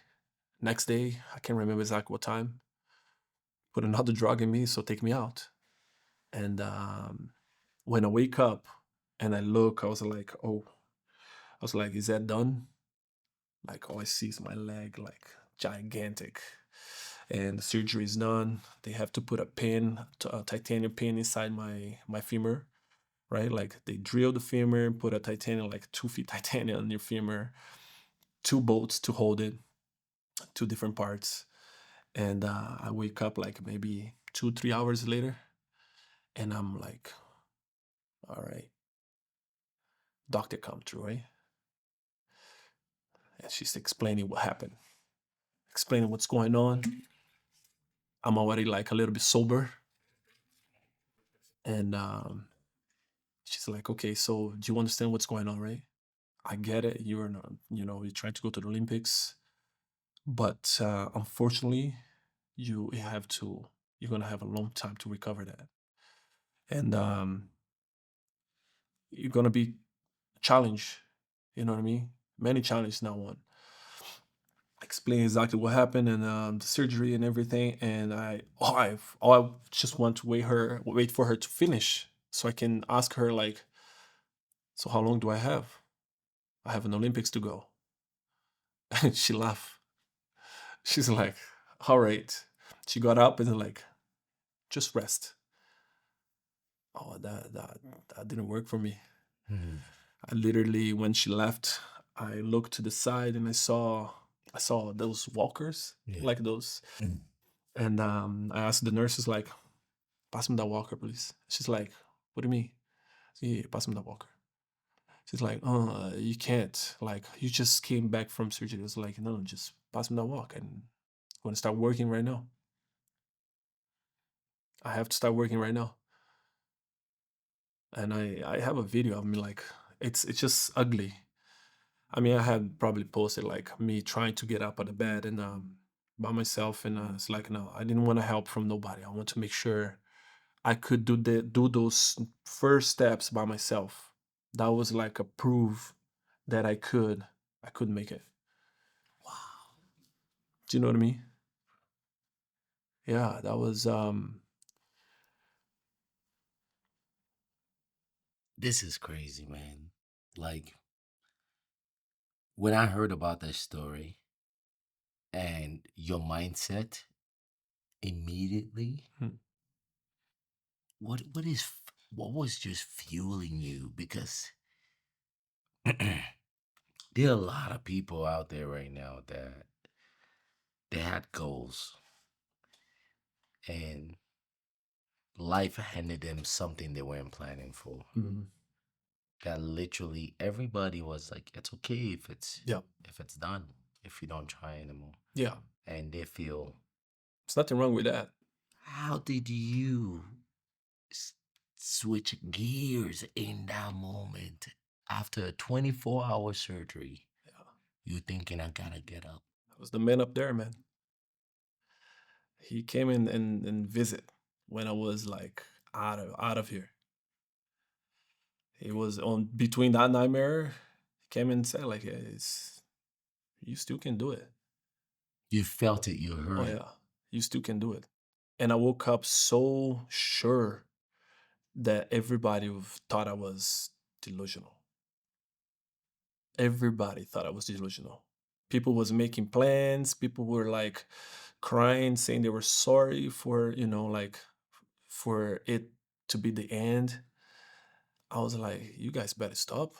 Next day, I can't remember exactly what time. Put another drug in me, so take me out. And when I wake up and I look, I was like, oh, I was like, is that done? Like all I see is my leg, like gigantic. And the surgery is done. They have to put a titanium pin inside my femur, right? Like they drill the femur, put a titanium, like 2 feet titanium on your femur, two bolts to hold it, two different parts. And I wake up like maybe 2, 3 hours later, and I'm like, all right, doctor come through, right? And she's explaining what happened, explaining what's going on. I'm already like a little bit sober. And she's like, okay, so do you understand what's going on, right? I get it. You're not, you're trying to go to the Olympics, but unfortunately, you have to, you're going to have a long time to recover that. And you're going to be challenged. You know what I mean? Many challenges now on. Explain exactly what happened and the surgery and everything. And I just want to wait for her to finish so I can ask her like, so how long do I have? I have an Olympics to go. And she laughed. She's like, all right. She got up and like, just rest. Oh, that didn't work for me. Mhm. I literally, when she left, I looked to the side and I saw those walkers, Yeah. like those. Mm. And I asked the nurses like, pass me that walker, please. She's like, what do you mean? Yeah, pass me that walker. She's like, oh, you can't. Like, you just came back from surgery. It was like, no, just pass me that walk. And I'm going to start working right now. I have to start working right now. And I have a video of me like, it's just ugly. I mean, I had probably posted like me trying to get up out of bed and by myself. And it's like, no, I didn't want to help from nobody. I want to make sure I could do those first steps by myself. That was like a proof that I could make it. Wow. Do you know what I mean? Yeah, that was This is crazy, man. Like, when I heard about this story and your mindset immediately, hmm, what was just fueling you? Because there are a lot of people out there right now that they had goals and life handed them something they weren't planning for. mhm. That literally everybody was like, it's okay Yeah, if it's done, if you don't try anymore. yeah. And they feel, There's nothing wrong with that. how did you s- switch gears in that moment after a 24-hour surgery? Yeah, You thinking I gotta get up. that was the man up there, man. He came in and visit when I was like out of here. He was on between that nightmare. He came and said like, yeah, it's you still can do it. You felt it, you Oh heard it. yeah, You still can do it. And I woke up so sure that everybody thought I was delusional. Everybody thought I was delusional. People was making plans. People were like crying, saying they were sorry for, like for it to be the end. I was like, you guys better stop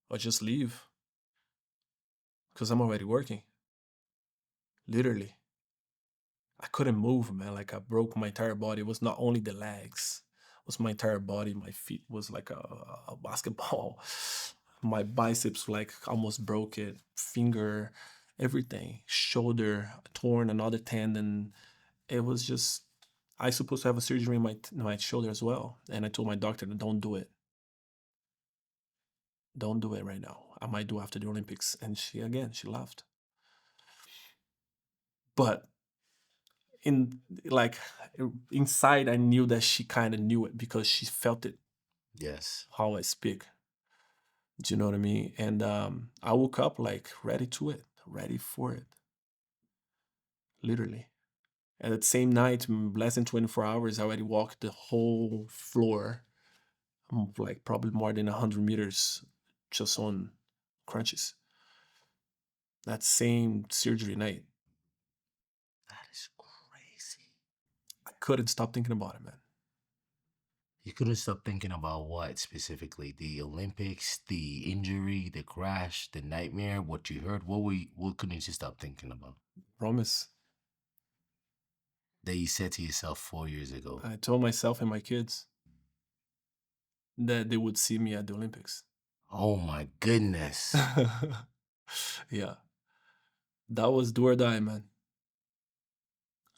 or just leave because I'm already working. Literally. I couldn't move, man. Like I broke my entire body. It was not only the legs, it was my entire body. My feet was like a basketball. My biceps like almost broke it. Finger, everything. Shoulder torn, another tendon. It was just I supposed to have a surgery in my shoulder as well. And I told my doctor, don't do it. Don't do it right now. I might do after the Olympics. And she laughed. But in like inside I knew that she kind of knew it because she felt it Yes. how I speak. Do you know what I mean? And I woke up like ready for it, literally. And that same night, less than 24 hours, I already walked the whole floor, like probably more than 100 meters just on crunches. That same surgery night, That is crazy. I couldn't stop thinking about it, man. You couldn't stop thinking about what specifically? The Olympics, the injury, the crash, the nightmare, what you heard. What couldn't you stop thinking about? Promise. That you said to yourself 4 years ago. I told myself and my kids that they would see me at the Olympics. Oh my goodness. Yeah. That was do or die, man.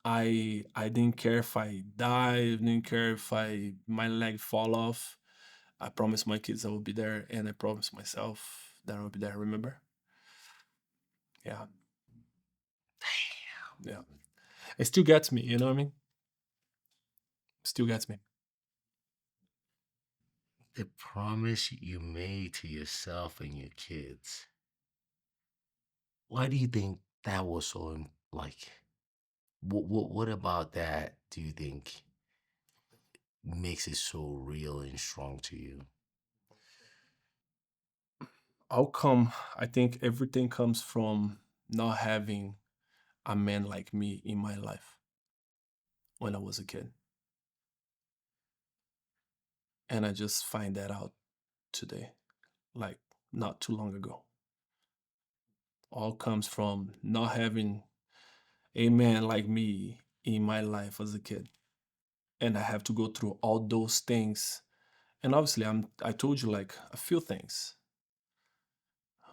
I didn't care if I die, didn't care if my leg fall off. I promised my kids I would be there, and I promised myself that I would be there, remember? Yeah. Yeah. It still gets me, you know what I mean? Still gets me. The promise you made to yourself and your kids. Why do you think that was so like what about that do you think makes it so real and strong to you? Outcome, I think everything comes from not having a man like me in my life when I was a kid. And I just find that out today, like not too long ago. All comes from not having a man like me in my life as a kid. And I have to go through all those things. And obviously I told you like a few things.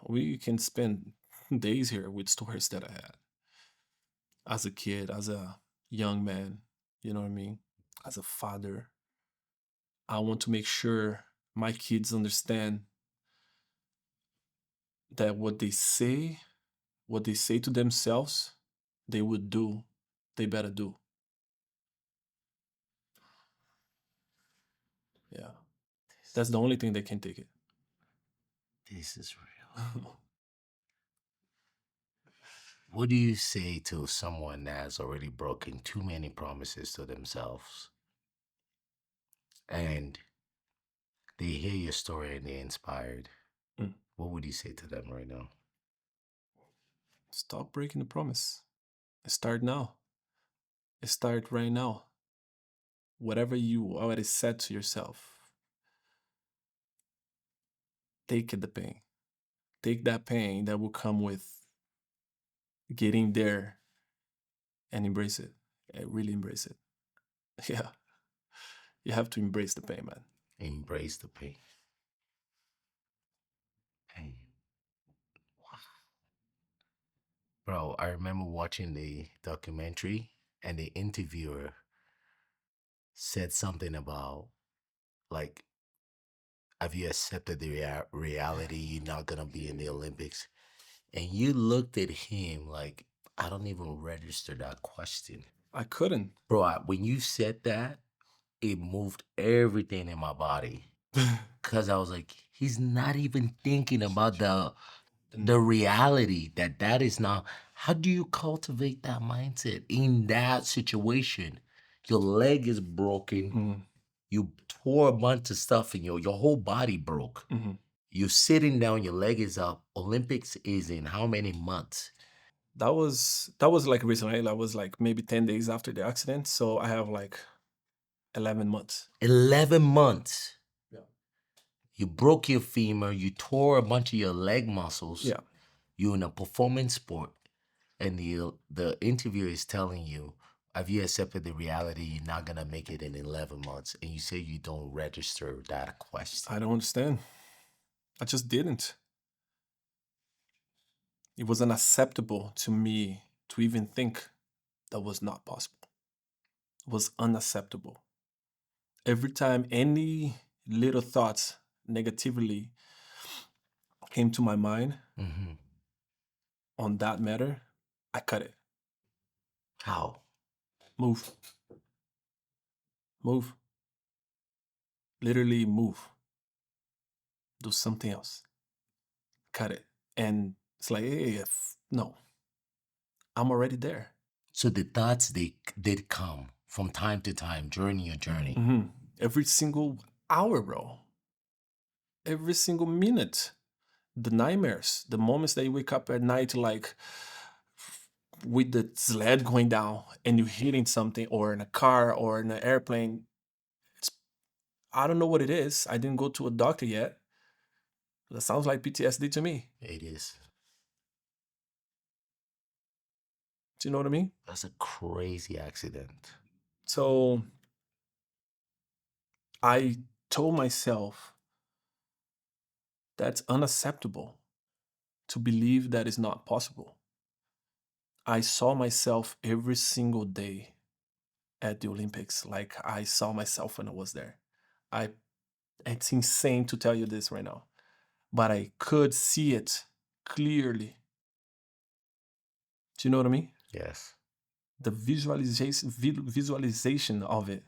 We can spend days here with stories that I had as a kid, as a young man, you know what I mean? As a father. I want to make sure my kids understand that what they say to themselves, they would do, they better do. Yeah. That's the only thing that can take it. This is real. What do you say to someone that has already broken too many promises to themselves and they hear your story and they're inspired? Mm. What would you say to them right now? Stop breaking the promise. Start now. Start right now. Whatever you already said to yourself, take the pain. Take that pain that will come with getting there and embrace it. Really embrace it. Yeah. You have to embrace the pain, man. Embrace the pain. Pain. Bro, I remember watching the documentary and the interviewer said something about like, have you accepted the reality you're not gonna be in the Olympics? And you looked at him like, I don't even register that question. I couldn't. Bro, when you said that, it moved everything in my body. Cause I was like, he's not even thinking about the reality that is not How do you cultivate that mindset in that situation? Your leg is broken. Mm, You tore a bunch of stuff in your whole body broke. mhm. You're sitting down, your leg is up. Olympics is in how many months? That was like recently. That was like maybe 10 days after the accident. So I have like 11 months. 11 months. Yeah. You broke your femur, you tore a bunch of your leg muscles. Yeah. You're in a performance sport, and the interviewer is telling you, have you accepted the reality you're not gonna make it in 11 months? And you say you don't register that question. I don't understand. I just didn't. It was unacceptable to me to even think that was not possible. It was unacceptable. Every time any little thoughts negatively came to my mind Mm-hmm. on that matter, I cut it. How? Move. Move. Literally move. Do something else. Cut it. And it's like, hey, no, I'm already there. So the thoughts, they did come from time to time during your journey. Mhm. Every single hour, bro. Every single minute. The nightmares, the moments that you wake up at night, like with the sled going down and you're hitting something, or in a car or in an airplane. It's, I don't know what it is. I didn't go to a doctor yet. That sounds like PTSD to me. It is. Do you know what I mean? That's a crazy accident. So I told myself that's unacceptable to believe that is not possible. I saw myself every single day at the Olympics, like I saw myself when I was there. I It's insane to tell you this right now, but I could see it clearly. Do you know what I mean? Yes. The visualization of it,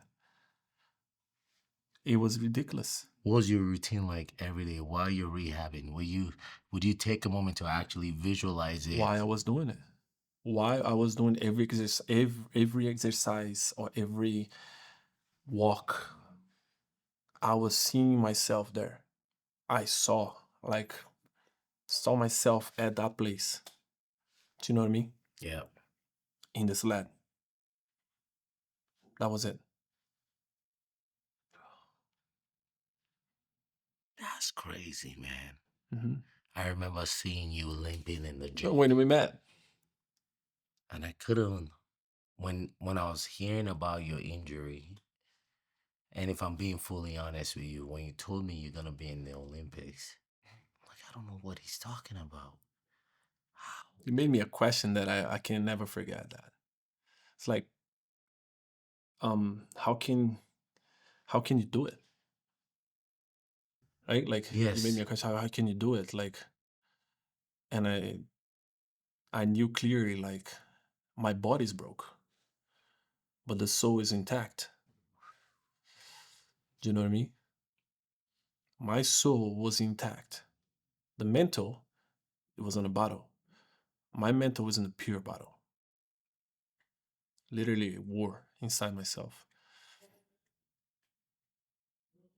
it was ridiculous. What was your routine like every day while you're rehabbing? Would you take a moment to actually visualize it? Why I was doing it, why I was doing every exercise or every walk, I was seeing myself there. I saw myself at that place. Do you know what I mean? Yeah. In the sled. That was it. That's crazy, man. Mm-hmm. I remember seeing you limping in the gym. When we met. And I couldn't, when I was hearing about your injury, and if I'm being fully honest with you, when you told me you're gonna be in the Olympics, like, I don't know what he's talking about. How? It made me a question that I can never forget that. It's like, how can you do it? Right? Like you made Yes. me a question, how can you do it? Like, and I knew clearly like my body's broke, but the soul is intact. Do you know what I mean? My soul was intact. The mental, it was in a bottle. My mental was in a pure bottle. Literally a war inside myself.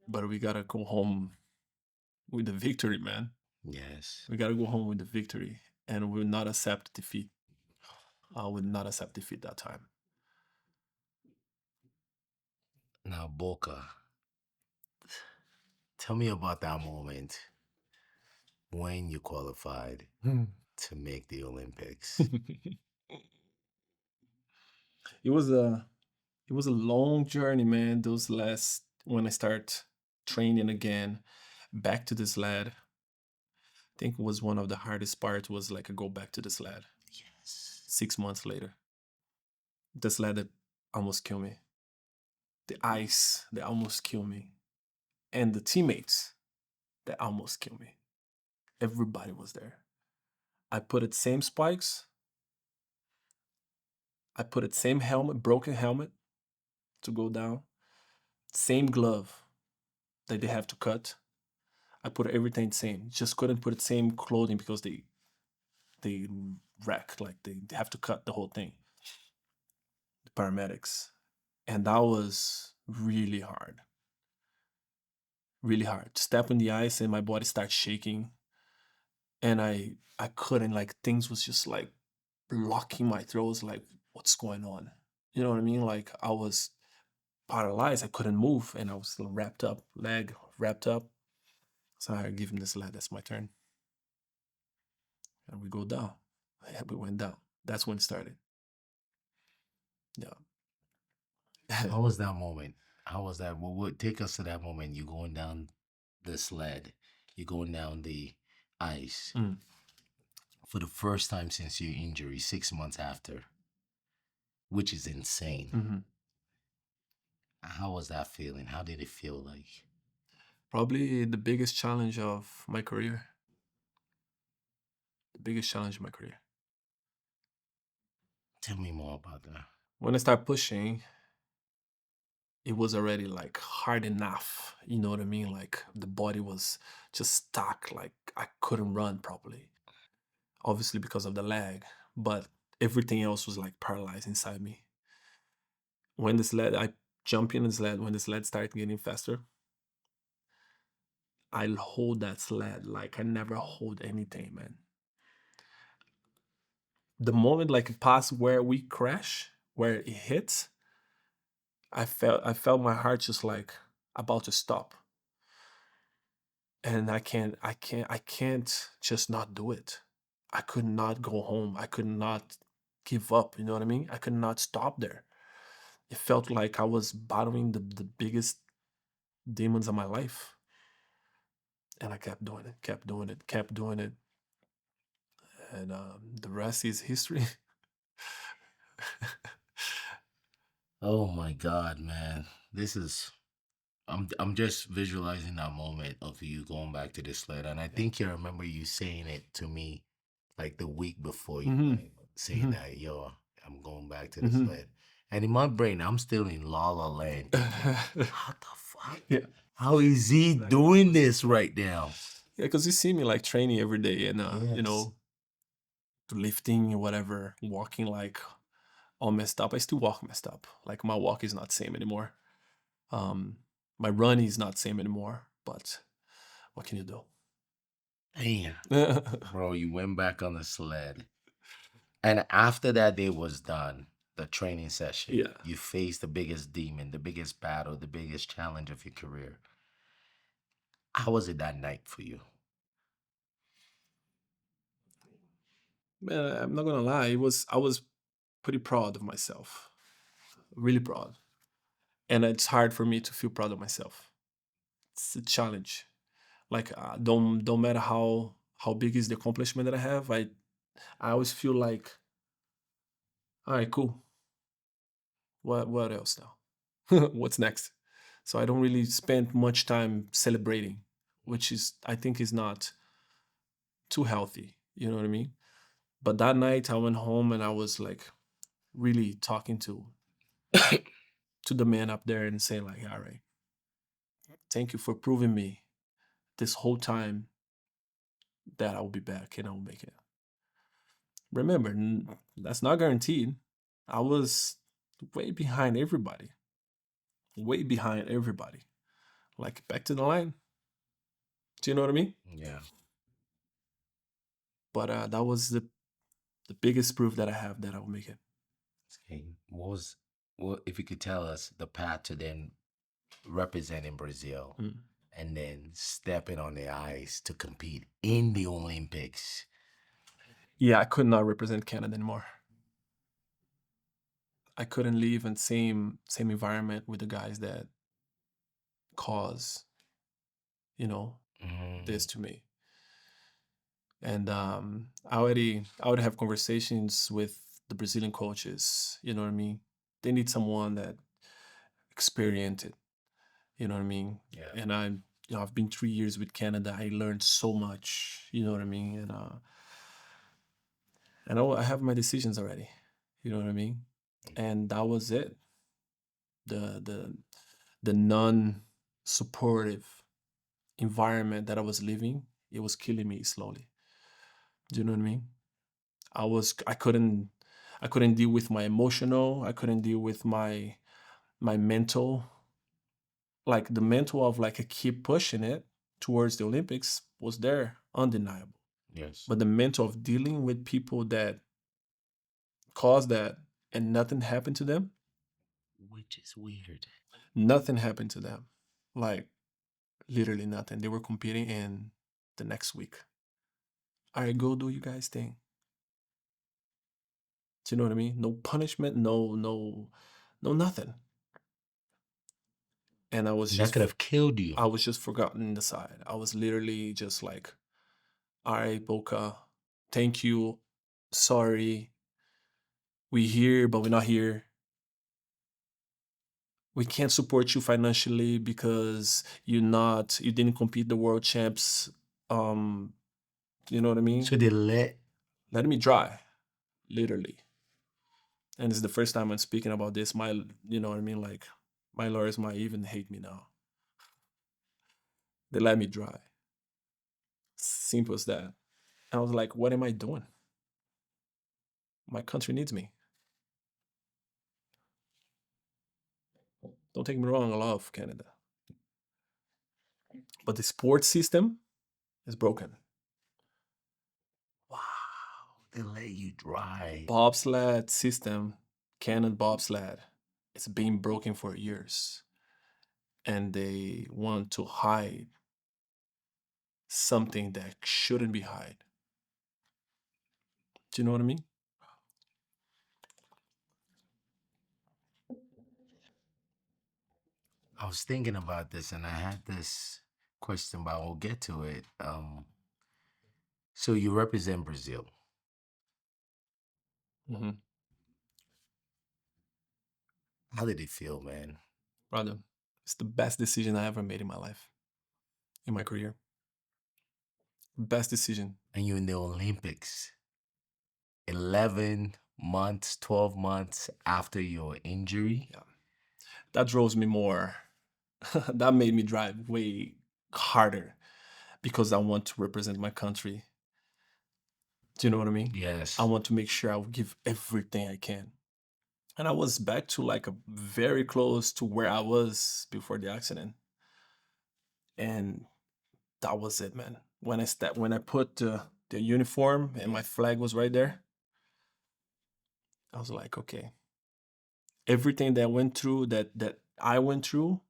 But we gotta go home with the victory, man. Yes. We gotta go home with the victory, and we will not accept defeat. I would not accept defeat that time. Now, Boca, tell me about that moment when you qualified to make the Olympics. it was a it was a long journey, man. Those last when I start training again, back to the sled. I think it was one of the hardest parts was like I go back to the sled Yes. 6 months later. The sled that almost killed me. The ice that almost killed me. And the teammates that almost killed me. Everybody was there. I put it same spikes. I put it same helmet, broken helmet to go down. Same glove that they have to cut. I put everything same. Just couldn't put the same clothing because they wreck, like they have to cut the whole thing, the paramedics. And that was really hard. Step in the ice and my body starts shaking. And I couldn't, like, things was just like blocking my throat, like, what's going on? You know what I mean? Like, I was paralyzed. I couldn't move, and I was still wrapped up, leg wrapped up. So I give him this sled. That's my turn, and we go down. Yeah, we went down. That's when it started. Yeah. How was that moment? How was that? What would take us to that moment? You going down the sled, you going down the ice Mm. for the first time since your injury, 6 months after, which is insane. Hmm. How was that feeling? How did it feel like? Probably the biggest challenge of my career. The biggest challenge of my career. Tell me more about that. When I start pushing, it was already like hard enough. You know what I mean? Like the body was just stuck. Like I couldn't run properly. Obviously because of the leg, but everything else was like paralyzed inside me. When the sled, I jump in the sled. When the sled started getting faster, I'll hold that sled like I never hold anything, man. The moment like it passed where we crash, where it hits, I felt my heart just like about to stop. And I can't just not do it. I could not go home. I could not give up. You know what I mean? I could not stop there. It felt like I was battling the biggest demons of my life. And I kept doing it, kept doing it, kept doing it. And the rest is history. Oh my God, man. This is I'm just visualizing that moment of you going back to the sled. And I Yeah. think you remember you saying it to me like the week before you Hmm. went, saying Hmm. that, yo, I'm going back to the Hmm. sled. And in my brain, I'm still in La La Land thinking, how the fuck? Yeah. How is he doing this right now? Yeah, because you see me like training every day and Yes. lifting or whatever, walking like all messed up. I still walk messed up. Like my walk is not same anymore. Um, my run is not same anymore. But what can you do? Damn. Yeah. Bro, you went back on the sled. And after that day was done, the training session, you faced the biggest demon, the biggest battle, the biggest challenge of your career. How was it that night for you? Man, I'm not gonna lie. I was pretty proud of myself. Really proud. And it's hard for me to feel proud of myself. It's a challenge. Like don't matter how big is the accomplishment that I have. I always feel like, all right, cool. What else now? What's next? So I don't really spend much time celebrating, which is I think is not too healthy. You know what I mean? But that night I went home and I was like really talking to the man up there and saying like, all right, thank you for proving me this whole time that I will be back and I will make it. Remember, that's not guaranteed. I was way behind everybody, way behind everybody. Like back to the line. Do you know what I mean? Yeah. But that was the biggest proof that I have that I will make it. Okay. What if you could tell us the path to then representing Brazil Mm. and then stepping on the ice to compete in the Olympics? Yeah, I could not represent Canada anymore. I couldn't live in same environment with the guys that cause Mm, this to me. And I would have conversations with the Brazilian coaches. You know what I mean? They need someone that experienced it. You know what I mean? yeah. And I've been 3 years with Canada. I learned so much. You know what I mean? And I have my decisions already. You know what I mean? And that was it. The the the non-supportive environment that I was living, it was killing me slowly. Do you know what I mean? I couldn't deal with my emotional, I couldn't deal with my mental. Like the mental of like I keep pushing it towards the Olympics was there, undeniable. Yes. But the mental of dealing with people that caused that and nothing happened to them, Which is weird. nothing happened to them. Like literally nothing. They were competing in the next week. All right, go do you guys thing. Do you know what I mean? No punishment, no nothing. And And that could have killed you. I was just forgotten the side. I was literally just like, all right, Boca, thank you. Sorry. We here, but we're not here. We can't support you financially because you didn't compete the world champs. Um, you know what I mean? So they let Let me dry, literally. And it's the first time I'm speaking about this. You know what I mean? Like my lawyers might even hate me now. They let me dry. Simple as that. I was like, what am I doing? My country needs me. Don't take me wrong, I love Canada. But the sports system is broken. wow, they let you dry. Bobsled system, Canon bobsled, it's been broken for years. And they want to hide something that shouldn't be hide. Do you know what I mean? I was thinking about this and I had this question, but I'll get to it. So you represent Brazil. Mm-hmm. How did it feel, man? Brother, it's the best decision I ever made in my life, in my career. Best decision. And you're in the Olympics 11 months, 12 months after your injury. Yeah. That drove me more. That made me drive way harder because I want to represent my country. Do you know what I mean? I Yes. want to make sure I will give everything I can. And I was back to like a very close to where I was before the accident. And that was it, man. When I put the uniform and my flag was right there, I was like, okay. Everything that I went through, that I went through,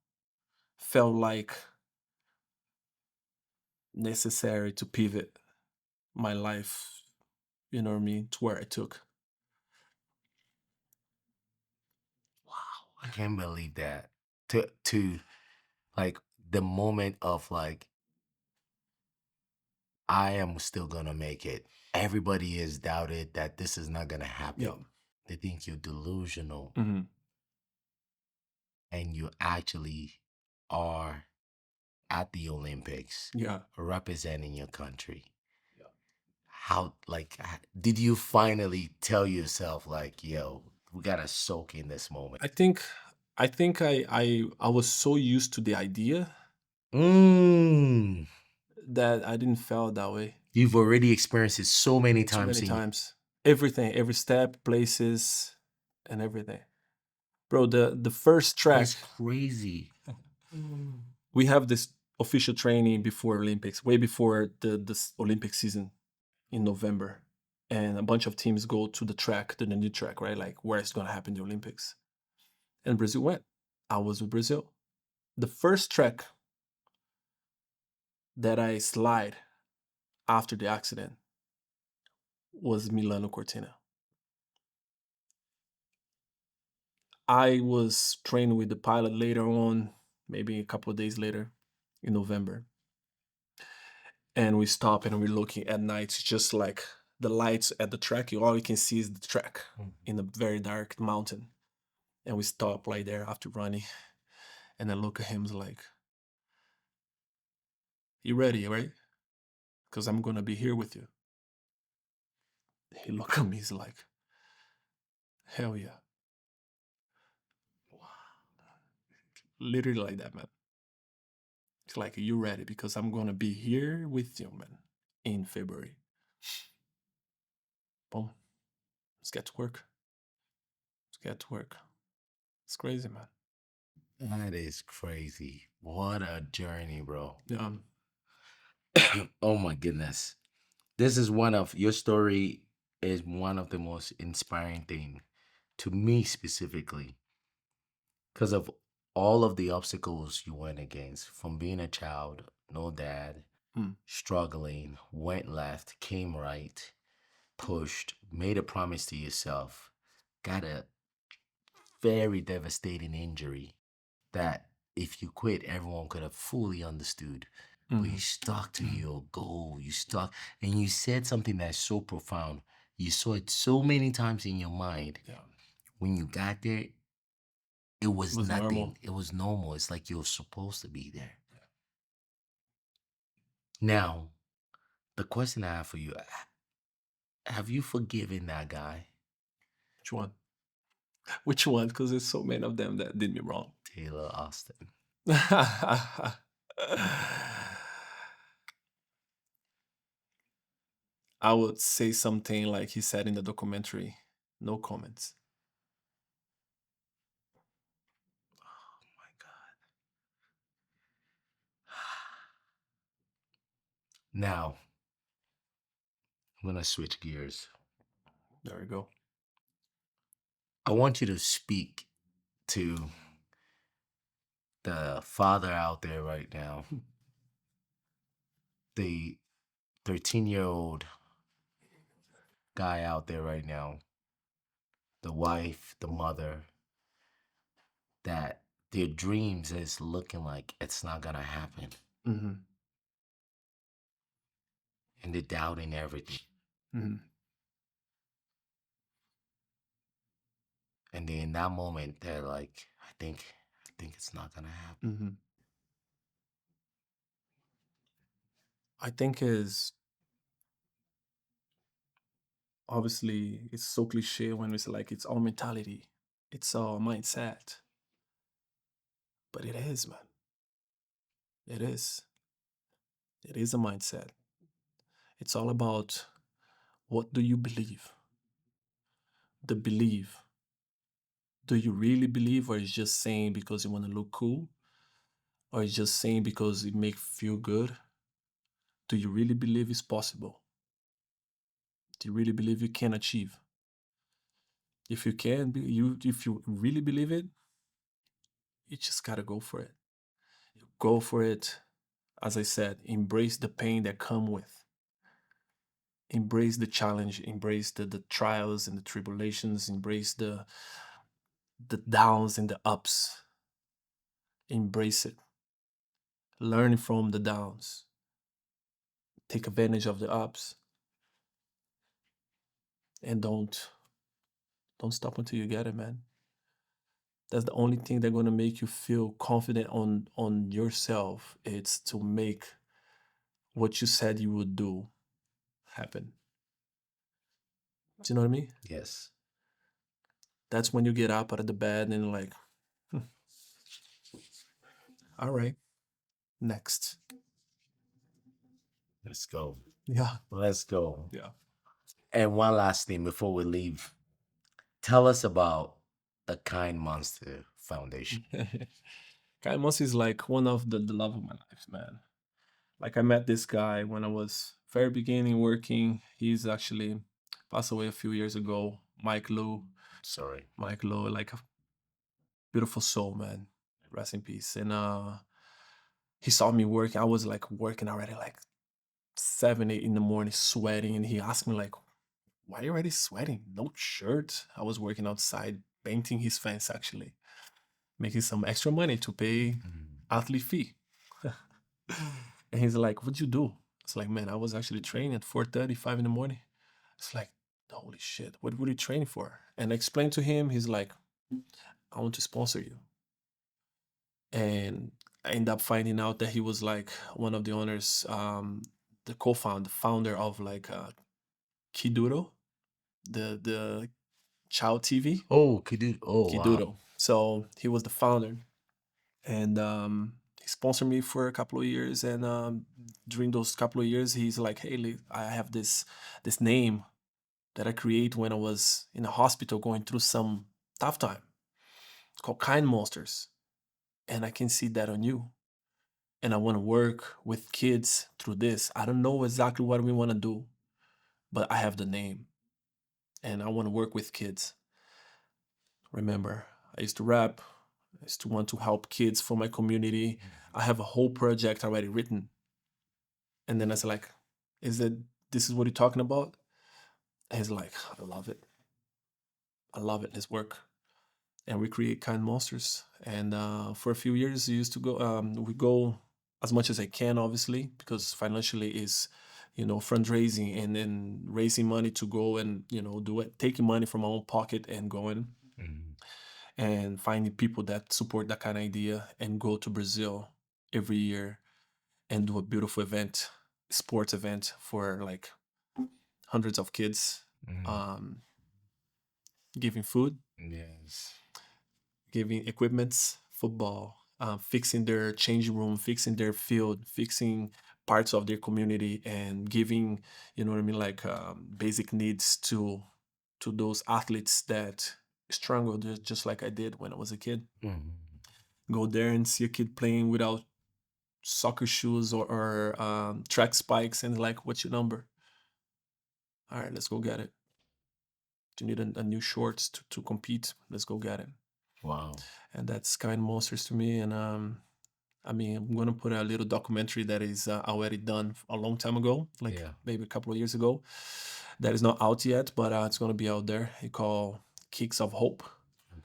felt like necessary to pivot my life, you know what I mean, to where I took. Wow, I can't believe that. To like the moment of like I am still gonna make it. Everybody has doubted that this is not gonna Yeah. happen. They think you're delusional, Hmm. and you actually are at the Olympics Yeah. representing your country. How did you finally tell yourself like, yo, we gotta soak in this moment? I think I was so used to the idea Mm. that I didn't feel that way You've already experienced it so many too times many in times. Everything, every step, places, and everything. Bro, the first track, that's crazy. we have this official training before Olympics, way before the Olympic season in November. And a bunch of teams go to the track, to the new track, right? Like where it's gonna happen the Olympics. And Brazil went. I was with Brazil. The first track that I slide after the accident was Milano Cortina. I was training with the pilot later on, maybe a couple of days later in November. And we stop and we're looking at night. It's just like the lights at the track. All you can see is the track in a very dark mountain. And we stop right there after running. And I look at him like, you ready, right? Because I'm gonna be here with you. He looked at me, he's like, hell yeah. Literally like that, man. It's like, you ready? Because I'm gonna be here with you, man, in February. Boom. Let's get to work. Let's get to work. It's crazy, man. That is crazy. What a journey, bro. Yeah. Oh my goodness. This is one of your story is one of the most inspiring thing to me specifically because of all of the obstacles you went against from being a child, no dad, Mm. struggling, went left, came right, pushed, made a promise to yourself, got a very devastating injury that if you quit, everyone could have fully understood. But you Mhm. stuck to your goal. You stuck, and you said something that's so profound. You saw it so many times in your mind. Yeah. When you got there, it It was was nothing. normal. It was normal. It's like you were supposed to be there. Now, the question I have for you: have you forgiven that guy, Which one? Which one? Because there's so many of them that did me wrong. Taylor Austin? I would say something like he said in the documentary. No comments. Oh my God. Now, I'm gonna switch gears. There we go. I want you to speak to the father out there right now, the 13-year-old guy out there right now, the wife, the mother, that their dreams is looking like it's not gonna happen, Hmm. and they're doubting everything. Hmm. And then in that moment, they're like, I think it's not gonna happen. Hmm. I think is obviously it's so cliche when we say like it's our mentality, it's our mindset, but it is, man. It is. It is a mindset. It's all about what do you believe? The belief. Do you really believe, or is just saying because you want to look cool, or is just saying because it make feel good? Do you really believe it's possible? Do you really believe you can achieve? If you can, if you really believe it, you just gotta go for it. Go for it. As I said, embrace the pain that come with. Embrace the challenge. Embrace the trials and the tribulations. Embrace the downs and the ups. Embrace it. Learn from the downs. Take advantage of the ups, and don't stop until you get it, man. That's the only thing that's gonna make you feel confident on yourself. It's to make what you said you would do happen. Do you know what I mean? Yes. That's when you get up out of the bed and like, "Hmm, all right, next." Let's go. Yeah, Let's go. yeah. And one last thing before we leave. Tell us about the Kind Monster Foundation. Kaimos is like one of the love of my life, man. Like I met this guy when I was very beginning working. He's actually passed away a few years ago. Mike Lou. Sorry. Mike Lou, like a beautiful soul, man. Rest in peace. And he saw me working. I was like working already like 7, 8 in the morning, sweating. And he asked me like, why are you already sweating? No shirt. I was working outside painting his fence actually, making some extra money to pay athlete fee. And he's like, what'd you do? It's like, man, I was actually training at 4:30, 5 in the morning. It's like, holy shit, what were you training for? And I explained to him, he's like, I want to sponsor you. And I ended up finding out that he was like one of the owners, the founder of like Kiduro, the child TV, Oh, could you? Oh, wow. Kiduro. So he was the founder, and he sponsored me for a couple of years. And during those couple of years, he's like, "Hey, I have this name. that I create when I was in a hospital going through some tough time. It's called Kind Monsters. And I can see that on you. And I want to work with kids through this. I don't know exactly what we want to do, but I have the name and I want to work with kids. Remember, I used to rap. I used to want to help kids for my community. I have a whole project already written. And then I said, like, this is what you're talking about? And he's like, I love it. I love it. Let's work. And we create Kind Monsters. And for a few years, we go as much as I can, obviously, because financially is, fundraising and then raising money to go and, do it, taking money from my own pocket and going and finding people that support that kind of idea and go to Brazil every year and do a beautiful event, sports event for like hundreds of kids, giving food, Yes. giving equipments, football, fixing their changing room, fixing their field, fixing parts of their community, and giving, like basic needs to those athletes that struggled just like I did when I was a kid. Go there and see a kid playing without soccer shoes or track spikes, and like, what's your number? All right, let's go get it. Do you need a new shorts to compete? Let's go get it. Wow. And that's Kind Monsters to me. And I'm gonna put a little documentary that is already done a long time ago, like maybe a couple of years ago. That is not out yet, but it's gonna be out there. It's called Kicks of Hope.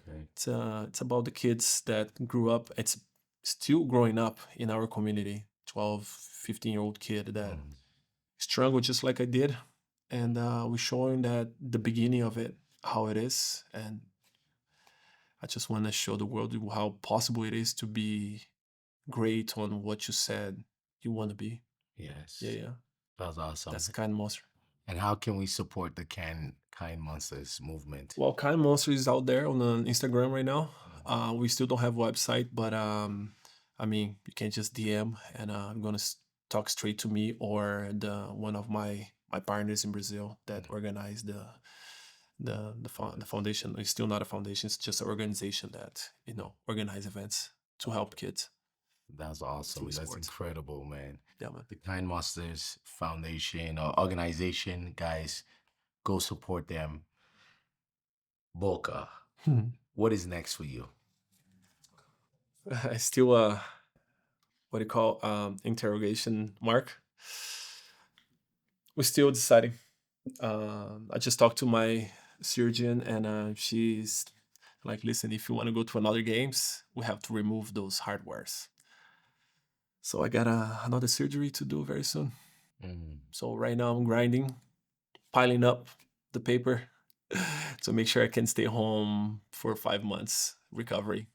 Okay. It's about the kids that grew up. It's still growing up in our community. 12, 15-year-old kid that struggled just like I did, and we're showing that the beginning of it, how it is, and I just want to show the world how possible it is to be great on what you said you want to be. Yes. Yeah. That's awesome. That's Kind Monster. And how can we support the Kind Monsters movement? Well, Kind Monster is out there on Instagram right now. We still don't have a website, but you can just DM, and I'm gonna talk straight to me or one of my partners in Brazil that organized the foundation. It's still not a foundation; it's just an organization that organize events to help kids. That's awesome. That's sports. incredible, man. Yeah, man. The Kind Monsters Foundation or organization, guys, go support them. Boca, what is next for you? I still what do you call interrogation mark. We're still deciding. I just talked to my surgeon, and she's like, listen, if you want to go to another games, we have to remove those hardwares. So I got another surgery to do very soon. So right now I'm grinding, piling up the paper to make sure I can stay home for 5 months recovery.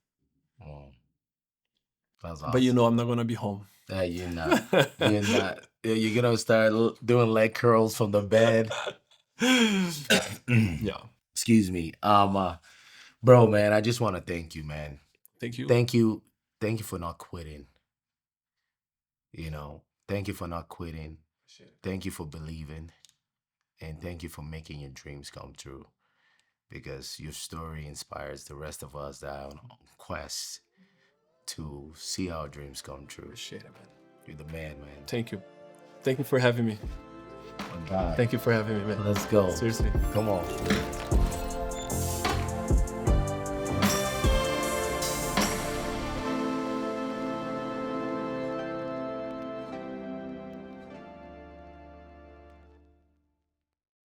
That's awesome. But I'm not gonna be home. You're not. You're not. You're gonna start doing leg curls from the bed. Yeah. Excuse me. Bro, man, I just want to thank you, man. Thank you. Thank you for not quitting. Thank you for not quitting. Thank you for believing, and thank you for making your dreams come true. Because your story inspires the rest of us that are on quest to see our dreams come true. Appreciate it, man. You're the man. Thank you. Thank you for having me. God. Thank you for having me, man. Let's go. Seriously. Come on.